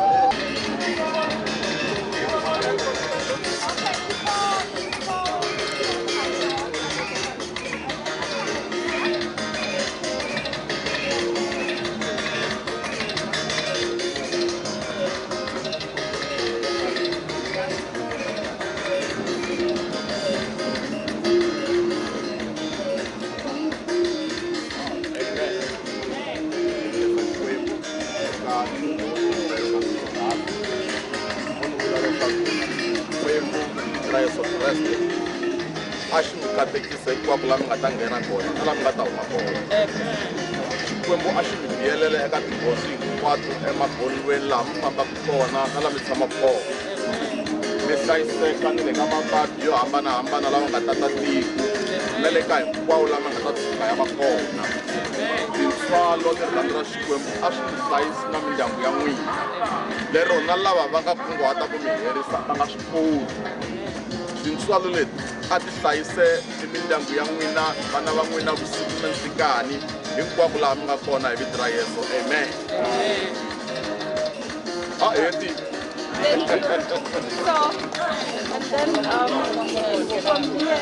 Kreste a xi mi katekisa hinkwako laha mi nga ta nghena kona na laha mi nga ta huma kona. Xikwembu a xi mi biyelele eka tinghozi hinkwato emagondzweni laha mi fambaka kona na laha mi tshamaka kona. Mi hlayiseka ni le ka mavabyi yo hambanahambana lama nga tata tiko na le ka hinkwawo lama nga ta tshuka ya va kona. Tintswalo ni rirhandzu ra Xikwembu a swi mi hlayisi na mindyangu ya n'wina, lero na lava va nga kunguhata ku mi herisa va nga swi koti. Tintswalo leti a ti hlayise mindyangu ya n'wina, vana va n'wina vusiku na nhlikani hinkwako laha mi nga kona hi vito ra Yesu, amen. A heti. Thank you. So, and then from here,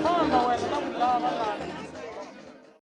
Oh, no,